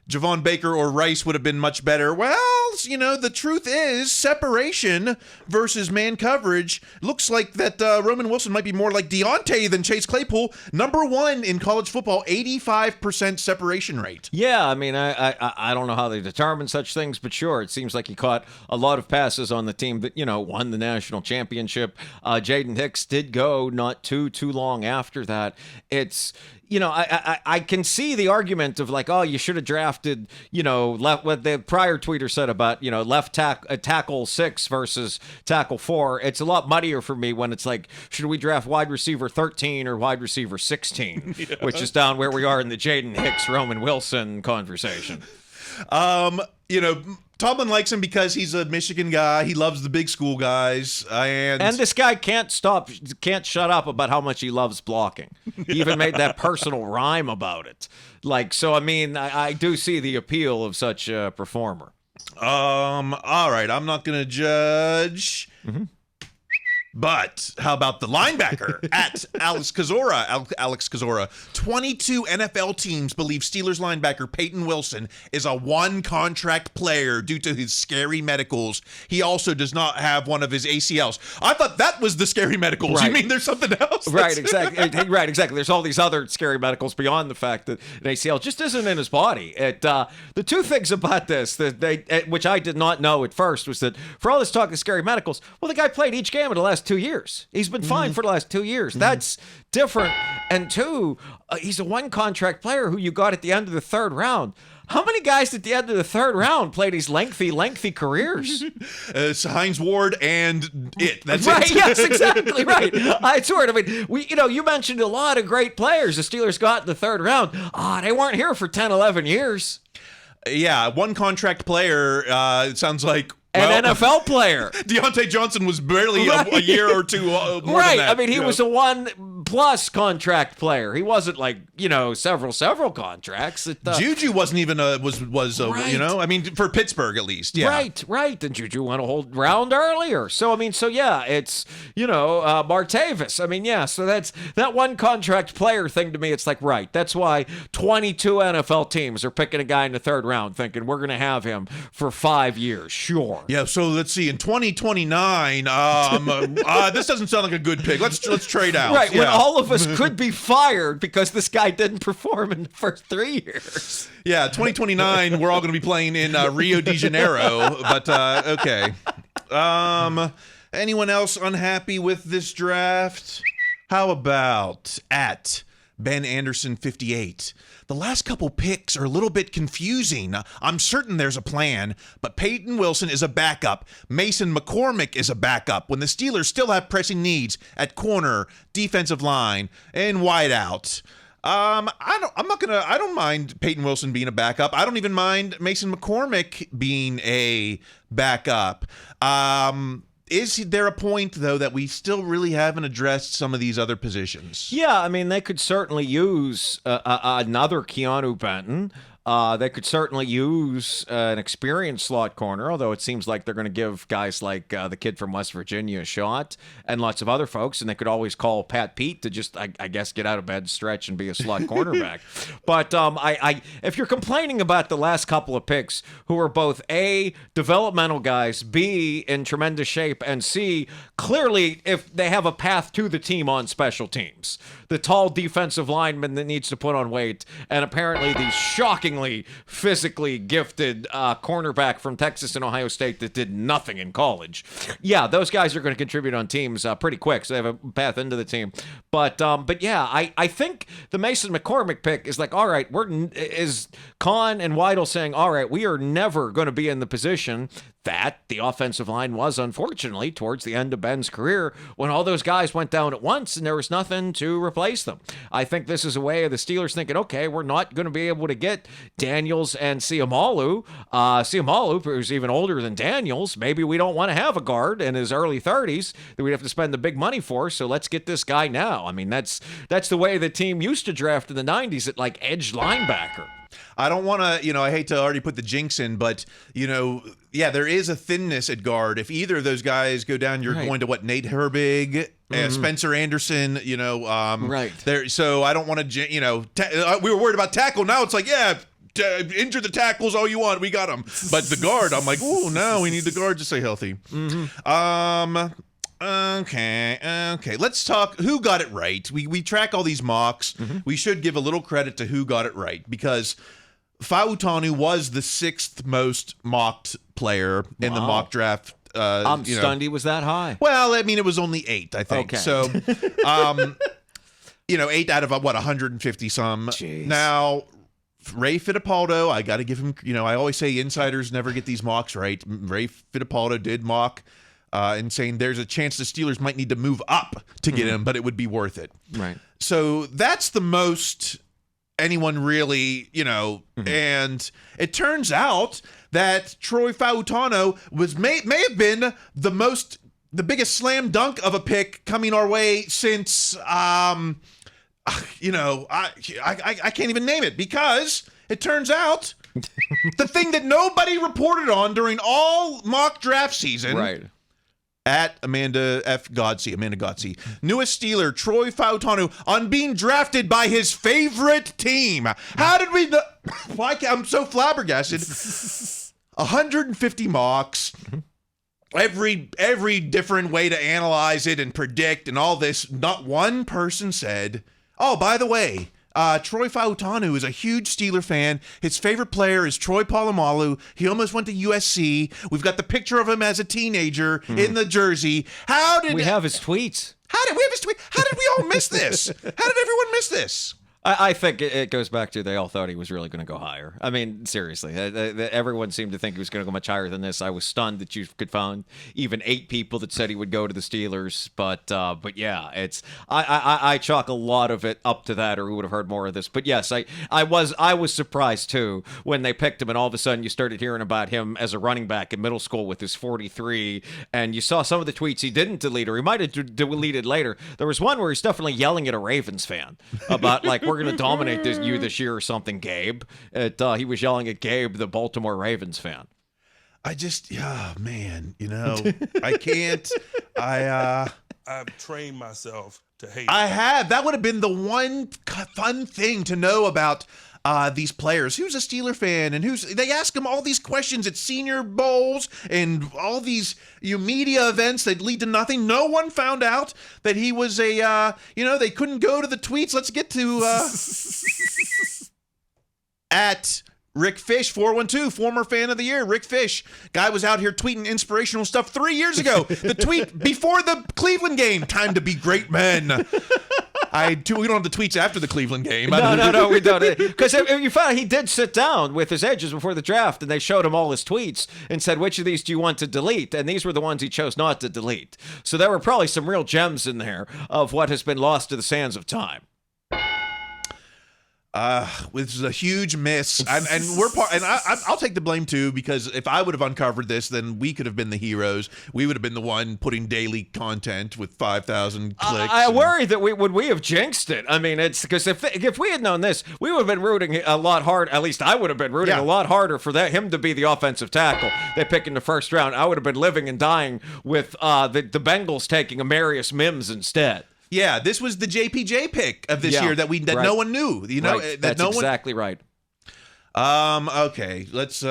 Javon Baker or Rice would have been much better. Well, the truth is separation versus man coverage. Looks like that Roman Wilson might be more like Deontay than Chase Claypool. Number 1 in college football, 85% separation rate. Yeah, I mean, I don't know how they determine such things, but sure, it seems like he caught a lot of passes on the team that, won the national championship. Jaden Hicks did go not too long after that. It's... I can see the argument of like, oh, you should have drafted, left. What the prior tweeter said about, left tackle 6 versus tackle 4. It's a lot muddier for me when it's like, should we draft wide receiver 13 or wide receiver 16, which is down where we are in the Jaden Hicks, Roman Wilson conversation. Tomlin likes him because he's a Michigan guy. He loves the big school guys. And this guy can't shut up about how much he loves blocking. He even made that personal rhyme about it. So, I mean, I do see the appeal of such a performer. All right. I'm not going to judge. But how about the linebacker at Alex Kozora? 22 NFL teams believe Steelers linebacker Peyton Wilson is a one-contract player due to his scary medicals. He also does not have one of his ACLs. I thought that was the scary medicals. Right. You mean there's something else? Right, exactly. Right, exactly. There's all these other scary medicals beyond the fact that an ACL just isn't in his body. The two things about this which I did not know at first was that for all this talk of scary medicals, well, the guy played each game of the last last 2 years. He's been fine for the last 2 years. That's different. And two, he's a one-contract player who you got at the end of the third round. How many guys at the end of the third round play these lengthy careers? It's Hines Ward and it. That's right, it. Yes, exactly right. I swear. I mean, you mentioned a lot of great players the Steelers got in the third round. They weren't here for 10, 11 years. Yeah, one contract player, it sounds like. An NFL player. Deontay Johnson was barely a year or two more than that. I mean, he was a 1+ contract player. He wasn't like, several contracts. Juju wasn't even I mean, for Pittsburgh at least. Yeah. Right. And Juju went a whole round earlier. So, I mean, it's, Martavis. I mean, yeah, so that's that one contract player thing to me. It's like, right. That's why 22 NFL teams are picking a guy in the third round thinking we're going to have him for 5 years. Sure. Yeah, so let's see. In 2029, this doesn't sound like a good pick. Let's trade out. Right, when all of us could be fired because this guy didn't perform in the first 3 years. Yeah, 2029, we're all going to be playing in Rio de Janeiro. But okay. Anyone else unhappy with this draft? How about at Ben Anderson 58? The last couple picks are a little bit confusing. I'm certain there's a plan, but Peyton Wilson is a backup. Mason McCormick is a backup when the Steelers still have pressing needs at corner, defensive line, and wideout. I don't mind Peyton Wilson being a backup. I don't even mind Mason McCormick being a backup. Is there a point, though, that we still really haven't addressed some of these other positions? Yeah, I mean, they could certainly use another Keanu Benton. They could certainly use an experienced slot corner, although it seems like they're going to give guys like the kid from West Virginia a shot and lots of other folks, and they could always call Pat Pete to just, I guess, get out of bed, stretch, and be a slot cornerback. But if you're complaining about the last couple of picks, who are both A, developmental guys, B, in tremendous shape, and C, clearly if they have a path to the team on special teams, the tall defensive lineman that needs to put on weight, and apparently the shockingly physically gifted cornerback from Texas and Ohio State that did nothing in college. Yeah, those guys are going to contribute on teams pretty quick, so they have a path into the team. But yeah, I think the Mason McCormick pick is like, all right, is Kahn and Weidel saying, all right, we are never going to be in the position that the offensive line was, unfortunately, towards the end of Ben's career when all those guys went down at once and there was nothing to replace them. I think this is a way of the Steelers thinking, okay, we're not going to be able to get Daniels and Siamalu. Siamalu, who's even older than Daniels, maybe we don't want to have a guard in his early 30s that we'd have to spend the big money for, so let's get this guy now. I mean, that's the way the team used to draft in the 90s at, like, edge linebacker. I don't want to, I hate to already put the jinx in, but, yeah, there is a thinness at guard. If either of those guys go down, you're going to Nate Herbig, Spencer Anderson, right there. So I don't want to, we were worried about tackle. Now it's like, yeah, injure the tackles all you want. We got them. But the guard, I'm like, oh, no, we need the guard to stay healthy. Okay. Let's talk who got it right. We track all these mocks. We should give a little credit to who got it right because Fautanu was the 6th most mocked player in the mock draft. I'm stunned he was that high. Well, I mean, it was only 8, I think. Okay. So, 8 out of 150 some. Jeez. Now, Ray Fittipaldo, I got to give him, I always say insiders never get these mocks right. Ray Fittipaldo did mock and saying there's a chance the Steelers might need to move up to get him, but it would be worth it. Right. So that's the most anyone really, and it turns out that Troy Fautanu may have been the biggest slam dunk of a pick coming our way since, I can't even name it because it turns out the thing that nobody reported on during all mock draft season. Right. At Amanda Gotze, newest Steeler, Troy Fautanu, on being drafted by his favorite team. How did we know? I'm so flabbergasted. 150 mocks, every different way to analyze it and predict and all this. Not one person said, oh, by the way, Troy Fautanu is a huge Steeler fan. His favorite player is Troy Polamalu. He almost went to USC. We've got the picture of him as a teenager in the jersey. We have his tweets. How did we have his tweet? How did we all miss this? How did everyone miss this? I think it goes back to they all thought he was really going to go higher. I mean, seriously, everyone seemed to think he was going to go much higher than this. I was stunned that you could find even 8 people that said he would go to the Steelers. But yeah, it's I chalk a lot of it up to that, or we would have heard more of this. But yes, I was surprised too when they picked him, and all of a sudden you started hearing about him as a running back in middle school with his 43, and you saw some of the tweets he didn't delete, or he might have deleted later. There was one where he's definitely yelling at a Ravens fan about like, we're going to dominate you this year or something, Gabe. He was yelling at Gabe, the Baltimore Ravens fan. Man, I can't. I've trained myself to hate. I have. That would have been the one fun thing to know about these players. Who's a Steeler fan, and they ask him all these questions at Senior Bowls and all these media events that lead to nothing. No one found out that he was they couldn't go to the tweets. Let's get to at Rick Fish 412, former fan of the year. Rick Fish, guy was out here tweeting inspirational stuff 3 years ago. The tweet before the Cleveland game, time to be great men. We don't have the tweets after the Cleveland game. No, we don't. Because you found he did sit down with his edges before the draft, and they showed him all his tweets and said, which of these do you want to delete? And these were the ones he chose not to delete. So there were probably some real gems in there of what has been lost to the sands of time. Which is a huge miss, and we're part. And I'll take the blame too, because if I would have uncovered this, then we could have been the heroes. We would have been the one putting daily content with 5,000 clicks. I worry that we have jinxed it. I mean, it's because if we had known this, we would have been rooting a lot harder. At least I would have been rooting a lot harder for him to be the offensive tackle they pick in the first round. I would have been living and dying with the Bengals taking Amarius Mims instead. Yeah, this was the JPJ pick of this year that no one knew. Right. That's exactly right. Okay, let's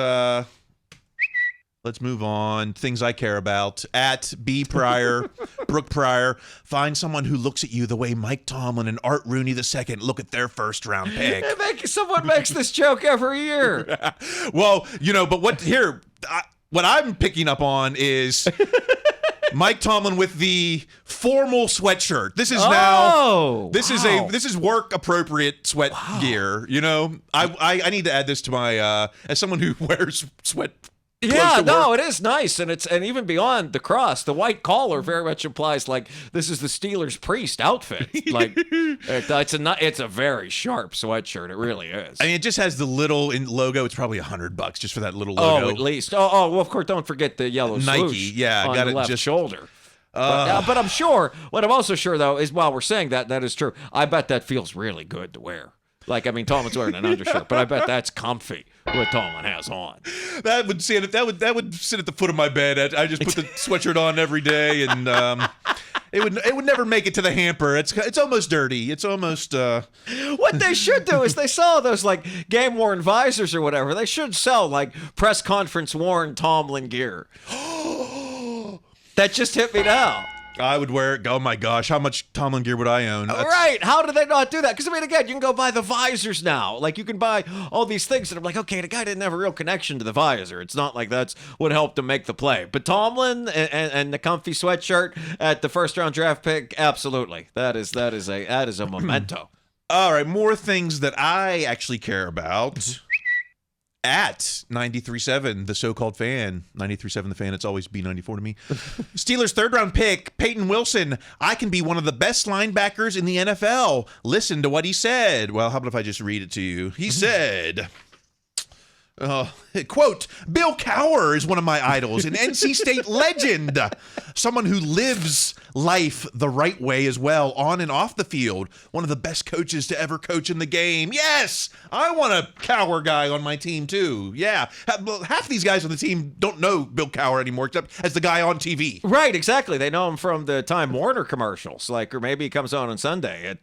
move on. Things I care about. At B Pryor, Brooke Pryor, find someone who looks at you the way Mike Tomlin and Art Rooney II look at their first round pick. Someone makes this joke every year. Well, but what I'm picking up on is Mike Tomlin with the formal sweatshirt. This is this is work appropriate sweat gear. I need to add this to my as someone who wears sweat. Yeah, no, it is nice, and even beyond the cross, the white collar very much implies like this is the Steelers priest outfit. Like it's a very sharp sweatshirt. It really is. I mean, it just has the little logo. It's probably $100 just for that little logo. Oh, at least. Oh, well, of course, don't forget the yellow Nike. swoosh on got the it left just shoulder. But I'm sure. What I'm also sure though is while we're saying that is true. I bet that feels really good to wear. Like, I mean, Tomlin's wearing an undershirt, but I bet that's comfy what Tomlin has on. That would sit at the foot of my bed. I just put the sweatshirt on every day, and it would never make it to the hamper. It's almost dirty. It's almost. What they should do is they sell those like game worn visors or whatever. They should sell like press conference worn Tomlin gear. That just hit me now. I would wear it. Oh my gosh, how much Tomlin gear would I own? Right? How do they not do that? Because I mean, again, you can go buy the visors now. Like you can buy all these things, and I'm like, okay, the guy didn't have a real connection to the visor. It's not like that's what helped him make the play. But Tomlin and the comfy sweatshirt at the first round draft pick, absolutely, that is a memento. All right, more things that I actually care about. At 93.7, the so-called fan. 93.7, the fan. It's always B94 to me. Steelers' third-round pick, Peyton Wilson. I can be one of the best linebackers in the NFL. Listen to what he said. Well, how about if I just read it to you? He said... quote, Bill Cowher is one of my idols, an NC State legend, someone who lives life the right way as well, on and off the field, one of the best coaches to ever coach in the game. Yes, I want a Cowher guy on my team too. Yeah, half these guys on the team don't know Bill Cowher anymore, except as the guy on TV. Right, exactly. They know him from the Time Warner commercials, or maybe he comes on Sunday.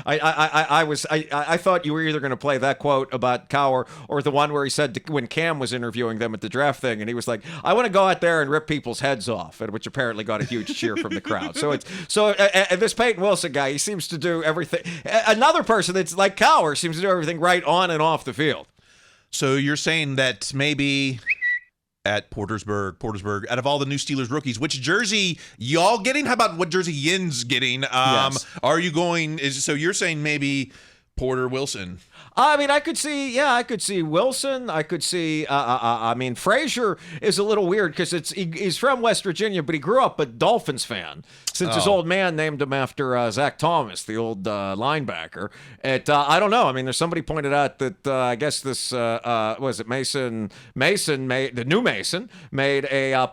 I thought you were either going to play that quote about Cowher or the one where he said to when Cam was interviewing them at the draft thing, and he was like, "I want to go out there and rip people's heads off," and which apparently got a huge cheer from the crowd. So this Peyton Wilson guy, he seems to do everything. Another person that's like Cowher seems to do everything right on and off the field. So you're saying that maybe at Portersburg, out of all the new Steelers rookies, which jersey y'all getting? How about what jersey Yinz getting? Yes. Are you going? So you're saying maybe Porter Wilson? I mean, I could see Wilson. I could see, I mean, Frazier is a little weird because he's from West Virginia, but he grew up a Dolphins fan since his old man named him after Zach Thomas, the old linebacker. I don't know. I mean, there's somebody pointed out that I guess this, was it Mason made, the new Mason made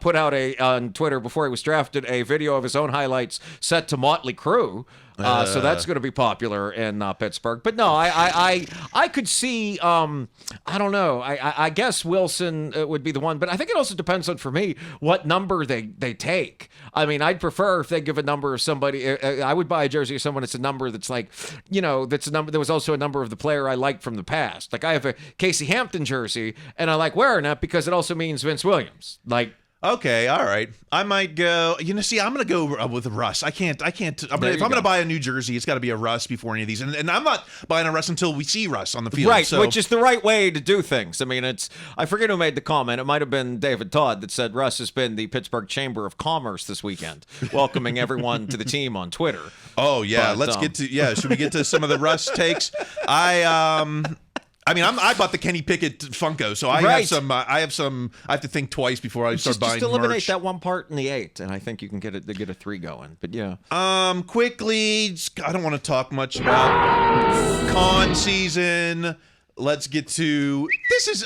put out on Twitter before he was drafted, a video of his own highlights set to Motley Crue. So that's going to be popular in Pittsburgh. But no, I could see, I don't know. I guess Wilson would be the one. But I think it also depends on, for me, what number they take. I mean, I'd prefer if they give a number of somebody. I would buy a jersey of someone that's a number that's like, that's a number. There was also a number of the player I liked from the past. Like I have a Casey Hampton jersey, and I like wearing that because it also means Vince Williams. Like, okay, all right. I might go. See, I'm going to go with Russ. I can't. If I'm going to buy a new jersey, it's got to be a Russ before any of these. And I'm not buying a Russ until we see Russ on the field. Right, so. Which is the right way to do things. I mean, I forget who made the comment. It might have been David Todd that said Russ has been the Pittsburgh Chamber of Commerce this weekend, welcoming everyone to the team on Twitter. Oh yeah, let's get to should we get to some of the Russ takes? I bought the Kenny Pickett Funko, so I have some. I have to think twice before I start buying merch. Just eliminate that one part in the 8, and I think you can get a 3 going. But yeah. Quickly, I don't want to talk much about con season. Let's get to this.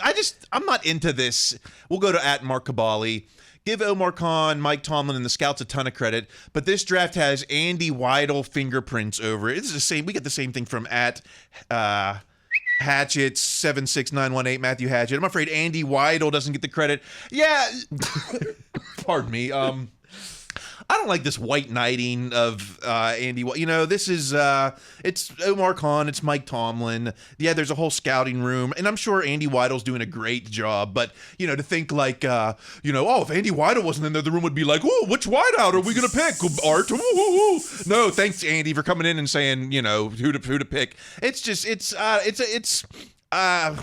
I'm not into this. We'll go to @Mark Cabali. Give Omar Khan, Mike Tomlin, and the scouts a ton of credit, but this draft has Andy Weidel fingerprints over it. It's the same. We get the same thing from Hatchet 76918 Matthew Hatchet. I'm afraid Andy Weidel doesn't get the credit. Yeah, pardon me. I don't like this white knighting of Andy. This is it's Omar Khan, it's Mike Tomlin. Yeah, there's a whole scouting room, and I'm sure Andy Weidel's doing a great job. But to think like if Andy Weidel wasn't in there, the room would be like, oh, which wideout are we gonna pick? Art. Ooh. No, thanks Andy for coming in and saying who to pick. It's just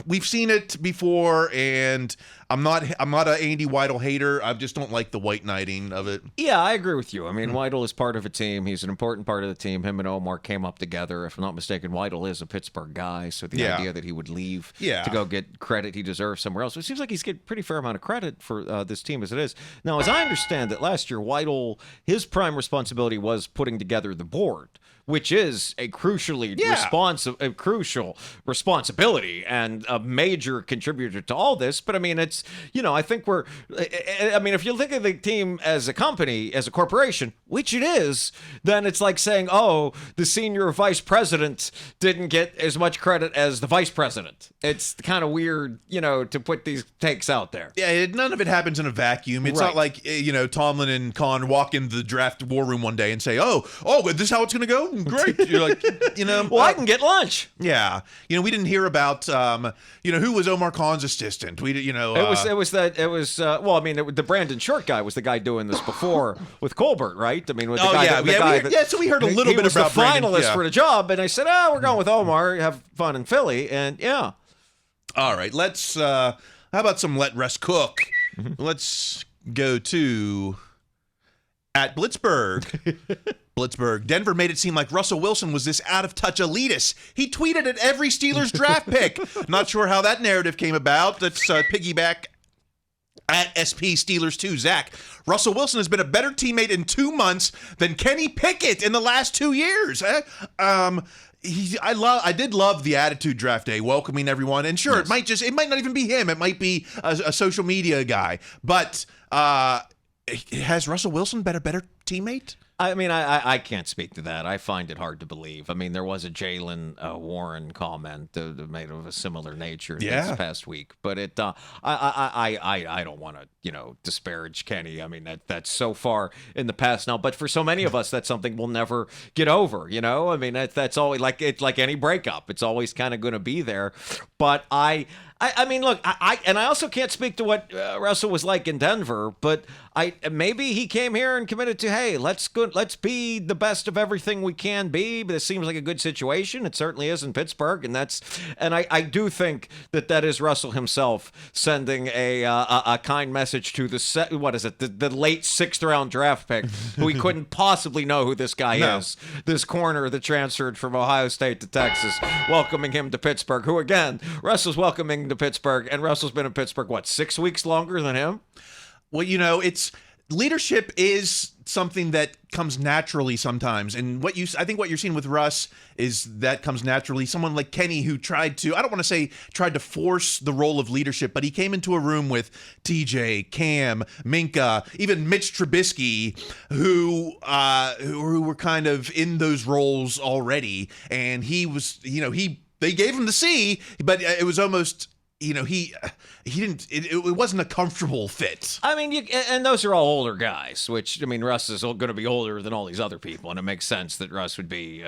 we've seen it before, and I'm not a Andy Weidel hater. I just don't like the white knighting of it. Yeah, I agree with you. I mean, Weidel is part of a team. He's an important part of the team. Him and Omar came up together. If I'm not mistaken, Weidel is a Pittsburgh guy, so the idea that he would leave to go get credit he deserves somewhere else, it seems like he's getting a pretty fair amount of credit for this team as it is. Now, as I understand it, last year, Weidel, his prime responsibility was putting together the board, which is a crucial responsibility and a major contributor to all this. But I mean, it's, I think if you look at the team as a company, as a corporation, which it is, then it's like saying, oh, the senior vice president didn't get as much credit as the vice president. It's kind of weird, to put these takes out there. Yeah, none of it happens in a vacuum. It's not like, Tomlin and Khan walk into the draft war room one day and say, oh, this is how it's going to go? Great. You're like, well, I can get lunch. Yeah. We didn't hear about, who was Omar Khan's assistant. The Brandon Short guy was the guy doing this before with Colbert, right? I mean, with the so we heard a little bit about the finalist for the job, and I said, we're going with Omar, have fun in Philly, and yeah. All right, let's, how about some let Russ cook? Let's go to @Blitzburg. Blitzburg. Denver made it seem like Russell Wilson was this out-of-touch elitist. He tweeted at every Steelers draft pick. Not sure how that narrative came about. Let's piggyback @SP Steelers 2. Zach, Russell Wilson has been a better teammate in 2 months than Kenny Pickett in the last 2 years. I did love the attitude draft day, welcoming everyone. And sure, yes. It might not even be him. It might be a social media guy. But has Russell Wilson been a better teammate? I mean, I can't speak to that. I find it hard to believe. I mean, there was a Jalen Warren comment made of a similar nature this past week, but I don't want to disparage Kenny. I mean, that's so far in the past now. But for so many of us, that's something we'll never get over. I mean, that's always like any breakup. It's always kind of going to be there. But I I mean, look, I also can't speak to what Russell was like in Denver, but maybe he came here and committed to, hey, let's be the best of everything we can be. But it seems like a good situation. It certainly is in Pittsburgh, and I do think that is Russell himself sending a kind message to the late 6th round draft pick, who he couldn't possibly know who this guy is, this corner that transferred from Ohio State to Texas, welcoming him to Pittsburgh. Who again, Russell's welcoming to Pittsburgh, and Russell's been in Pittsburgh, 6 weeks longer than him? Well, it's leadership is something that comes naturally sometimes. And I think what you're seeing with Russ is that comes naturally. Someone like Kenny, who I don't want to say tried to force the role of leadership, but he came into a room with TJ, Cam, Minka, even Mitch Trubisky, who were kind of in those roles already. And he was, they gave him the C, but it was almost, he didn't. It wasn't a comfortable fit. I mean, and those are all older guys. Which, I mean, Russ is going to be older than all these other people, and it makes sense that Russ would be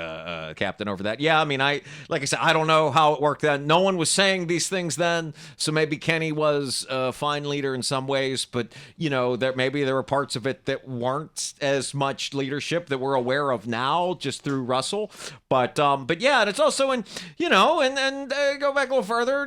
captain over that. Yeah, I mean, like I said, I don't know how it worked then. No one was saying these things then, so maybe Kenny was a fine leader in some ways, but maybe there were parts of it that weren't as much leadership that we're aware of now, just through Russell. But yeah, and it's also and go back a little further.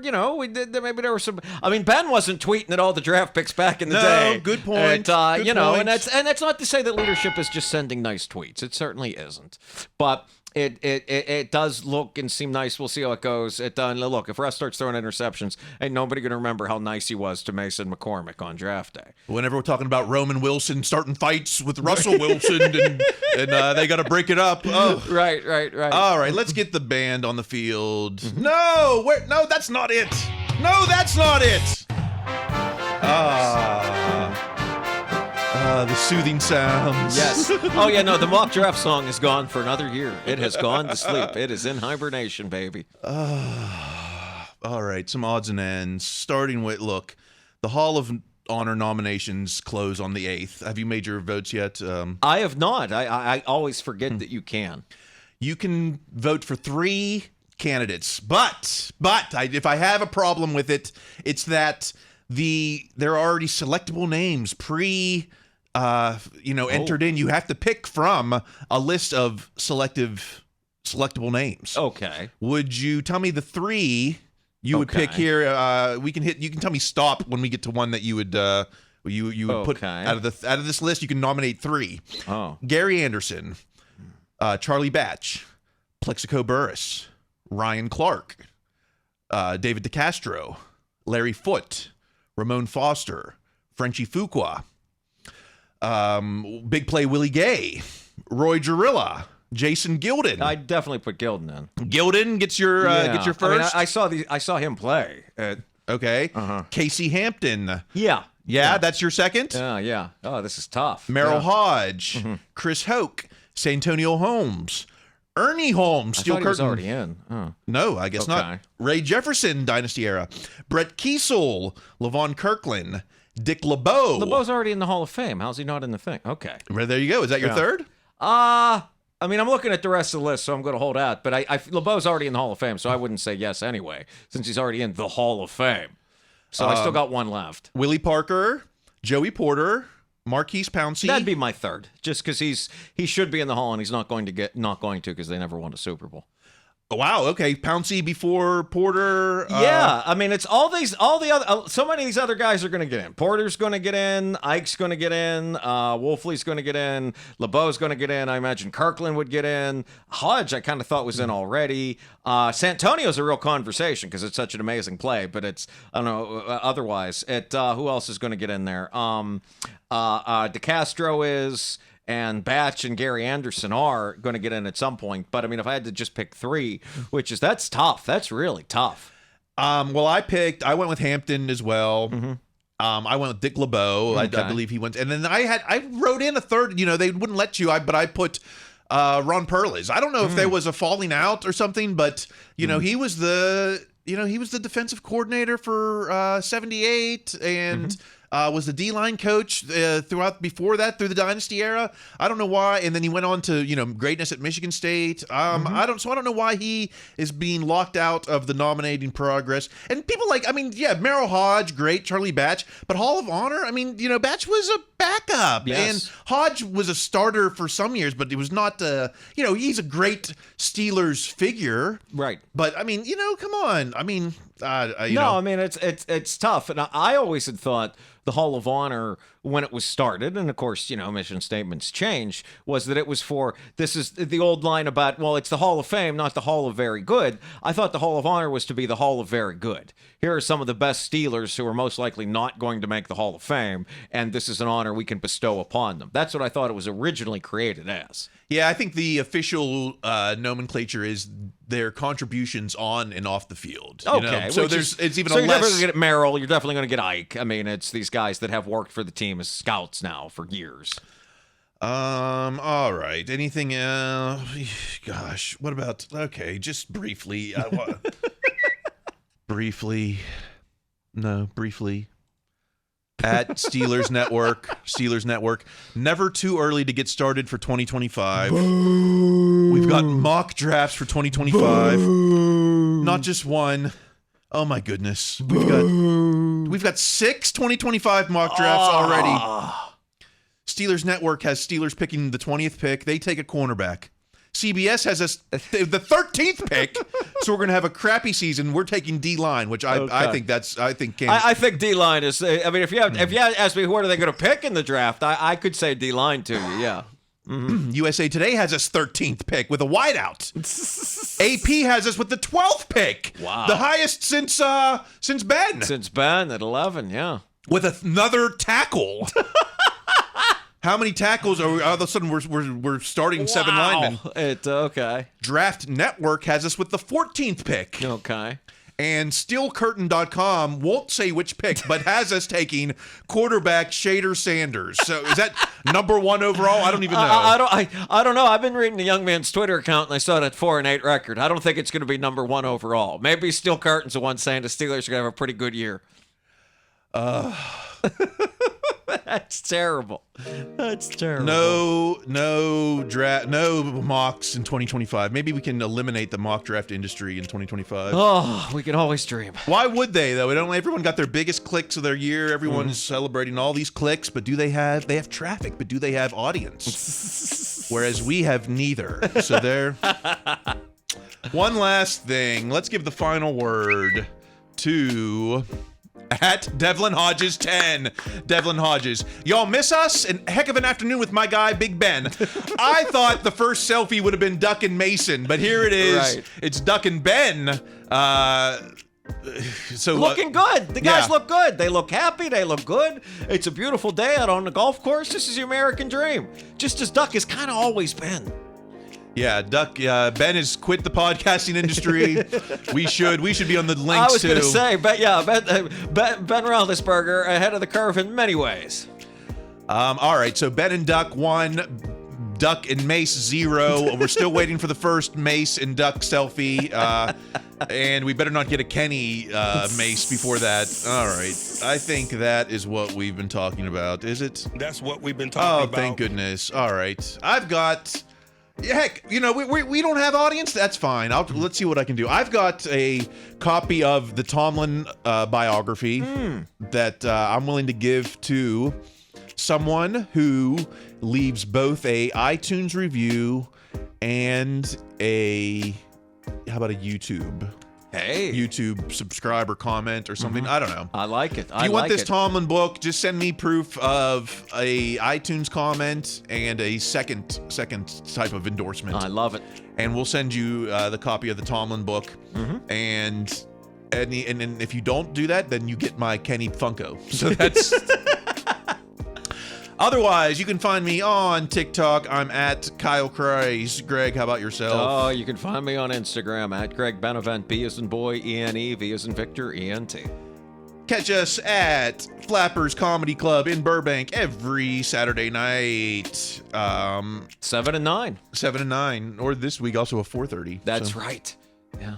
Maybe there were some. I mean, Ben wasn't tweeting at all the draft picks back in the day. Good point. And, good point. and that's not to say that leadership is just sending nice tweets. It certainly isn't. But it does look and seem nice. We'll see how it goes. Look, if Russ starts throwing interceptions, ain't nobody going to remember how nice he was to Mason McCormick on draft day. Whenever we're talking about Roman Wilson starting fights with Russell Wilson and they got to break it up. Oh. Right. All right, let's get the band on the field. No, that's not it. No, that's not it. The soothing sounds. Yes. Oh, yeah, no, the mock draft song is gone for another year. It has gone to sleep. It is in hibernation, baby. All right, some odds and ends. Starting with, look, the Hall of Honor nominations close on the 8th. Have you made your votes yet? I have not. I always forget that you can. You can vote for 3 candidates, but if I have a problem with it, it's that there are already selectable names entered in. You have to pick from a list of selectable names. Okay. Would you tell me the 3 you would pick here? You can tell me stop when we get to one that you would put out of this list. You can nominate 3. Oh. Gary Anderson, Charlie Batch, Plexico Burress, Ryan Clark, David DeCastro, Larry Foote, Ramon Foster, Frenchie Fuqua, Big Play Willie Gay, Roy Jarilla, Jason Gilden. I'd definitely put Gilden in. Gilden gets your first. I saw him play. Okay. Casey Hampton. Yeah. That's your second? Yeah. Oh, this is tough. Merrill Hodge, Chris Hoke, Santonio Holmes, Ernie Holmes, I Steel thought Curtain. He was already in. Oh. No, I guess not. Ray Jefferson, Dynasty era. Brett Kiesel, Levon Kirkland, Dick LeBeau. LeBeau's already in the Hall of Fame. How's he not in the thing? Okay. Well, there you go. Is that your third? I mean, I'm looking at the rest of the list, so I'm going to hold out. But LeBeau's already in the Hall of Fame, so I wouldn't say yes anyway, since he's already in the Hall of Fame. So I still got one left. Willie Parker, Joey Porter, Marquise Pouncey. That'd be my third, just because he should be in the Hall, and he's not going to because they never won a Super Bowl. Oh, wow. Okay, Pouncey before Porter. Yeah, I mean, it's so many of these other guys are going to get in. Porter's going to get in. Ike's going to get in. Wolfley's going to get in. LeBeau's going to get in. I imagine Kirkland would get in. Hodge, I kind of thought was in already. Santonio's a real conversation because it's such an amazing play, but it's, I don't know, otherwise. Who else is going to get in there? DeCastro is. And Batch and Gary Anderson are going to get in at some point. But, I mean, if I had to just pick 3, that's tough. That's really tough. Well, I went with Hampton as well. Mm-hmm. I went with Dick LeBeau. Okay. I believe he went. And then I wrote in a third. They wouldn't let you, but I put Ron Perlis. I don't know if there was a falling out or something, but, he was the defensive coordinator for 78. And was the D-line coach before that, through the dynasty era. I don't know why. And then he went on to, greatness at Michigan State. I don't know why he is being locked out of the nominating progress. And people Merrill Hodge, great, Charlie Batch, but Hall of Honor, Batch was a backup. Yes. And Hodge was a starter for some years, but it was not, he's a great Steelers figure. Right. But, come on. It's tough. And I always had thought the Hall of Honor, when it was started, and of course, mission statements change, was that it was this is the old line about, well, it's the Hall of Fame, not the Hall of Very Good. I thought the Hall of Honor was to be the Hall of Very Good. Here are some of the best Steelers who are most likely not going to make the Hall of Fame, and this is an honor we can bestow upon them. That's what I thought it was originally created as. Yeah, I think the official nomenclature is their contributions on and off the field. Okay. So it's even so a you're less... never going to get Merrill. You're definitely going to get Ike. It's these guys that have worked for the team as scouts now for years. All right. Anything else? Gosh, what about... Okay, just briefly. Briefly. At Steelers Network. Never too early to get started for 2025. Boo. We've got mock drafts for 2025. Boo. Not just one. Oh my goodness. We've got 6 2025 mock drafts already. Steelers Network has Steelers picking the 20th pick. They take a cornerback. CBS has us the 13th pick, so we're going to have a crappy season. We're taking D-line, which I think D-line is. If you ask me what are they going to pick in the draft, I could say D-line to you. Yeah. Mm-hmm. USA Today has us 13th pick with a wideout. AP has us with the 12th pick. Wow, the highest since Ben. Since Ben at 11, yeah. With another tackle. How many tackles are we? All of a sudden, we're starting 7 linemen. Okay. Draft Network has us with the 14th pick. Okay. And SteelCurtain.com won't say which pick, but has us taking quarterback Shader Sanders. So is that number 1 overall? I don't even know. I don't know. I've been reading the young man's Twitter account, and I saw that 4-8 record. I don't think it's going to be number 1 overall. Maybe Steel Curtain's the one saying the Steelers are going to have a pretty good year. That's terrible. That's terrible. No mocks in 2025. Maybe we can eliminate the mock draft industry in 2025. Oh, we can always dream. Why would they though? Everyone got their biggest clicks of their year. Everyone's celebrating all these clicks, but they have traffic, but do they have audience? Whereas we have neither. So there. One last thing. Let's give the final word to at Devlin Hodges 10. Devlin Hodges. Y'all miss us? And heck of an afternoon with my guy, Big Ben. I thought the first selfie would have been Duck and Mason, but here it is. Right. It's Duck and Ben. So looking good. The guys look good. They look happy. They look good. It's a beautiful day out on the golf course. This is the American dream. Just as Duck has kind of always been. Yeah, Duck. Ben has quit the podcasting industry. we should be on the links. I was going to say, but yeah, Ben Roethlisberger ahead of the curve in many ways. All right, so Ben and Duck 1, Duck and Mace 0. We're still waiting for the first Mace and Duck selfie, and we better not get a Kenny Mace before that. All right, I think that is what we've been talking about. Is it? That's what we've been talking about. Oh, thank goodness. All right, I've got. Heck, we don't have audience. That's fine. Let's see what I can do. I've got a copy of the Tomlin biography that I'm willing to give to someone who leaves both a iTunes review and how about a YouTube subscribe or comment or something. I don't know. I like it. If you want this Tomlin book, just send me proof of a iTunes comment and a second type of endorsement. I love it. And we'll send you the copy of the Tomlin book. And if you don't do that, then you get my Kenny Funko. So that's... Otherwise, you can find me on TikTok. I'm at Kyle Chrise. Greg, how about yourself? Oh, you can find me on Instagram at Greg Benevent, B as in boy, E-N-E, V as in Victor, E-N-T. Catch us at Flappers Comedy Club in Burbank every Saturday night. 7 and 9. 7 and 9. Or this week, also a 4:30. That's right. Yeah.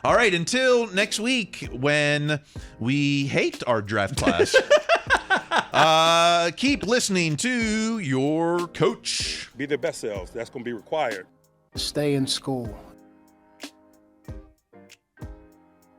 All right, until next week when we hate our draft class. Keep listening to your coach. Be their best selves. That's going to be required. Stay in school.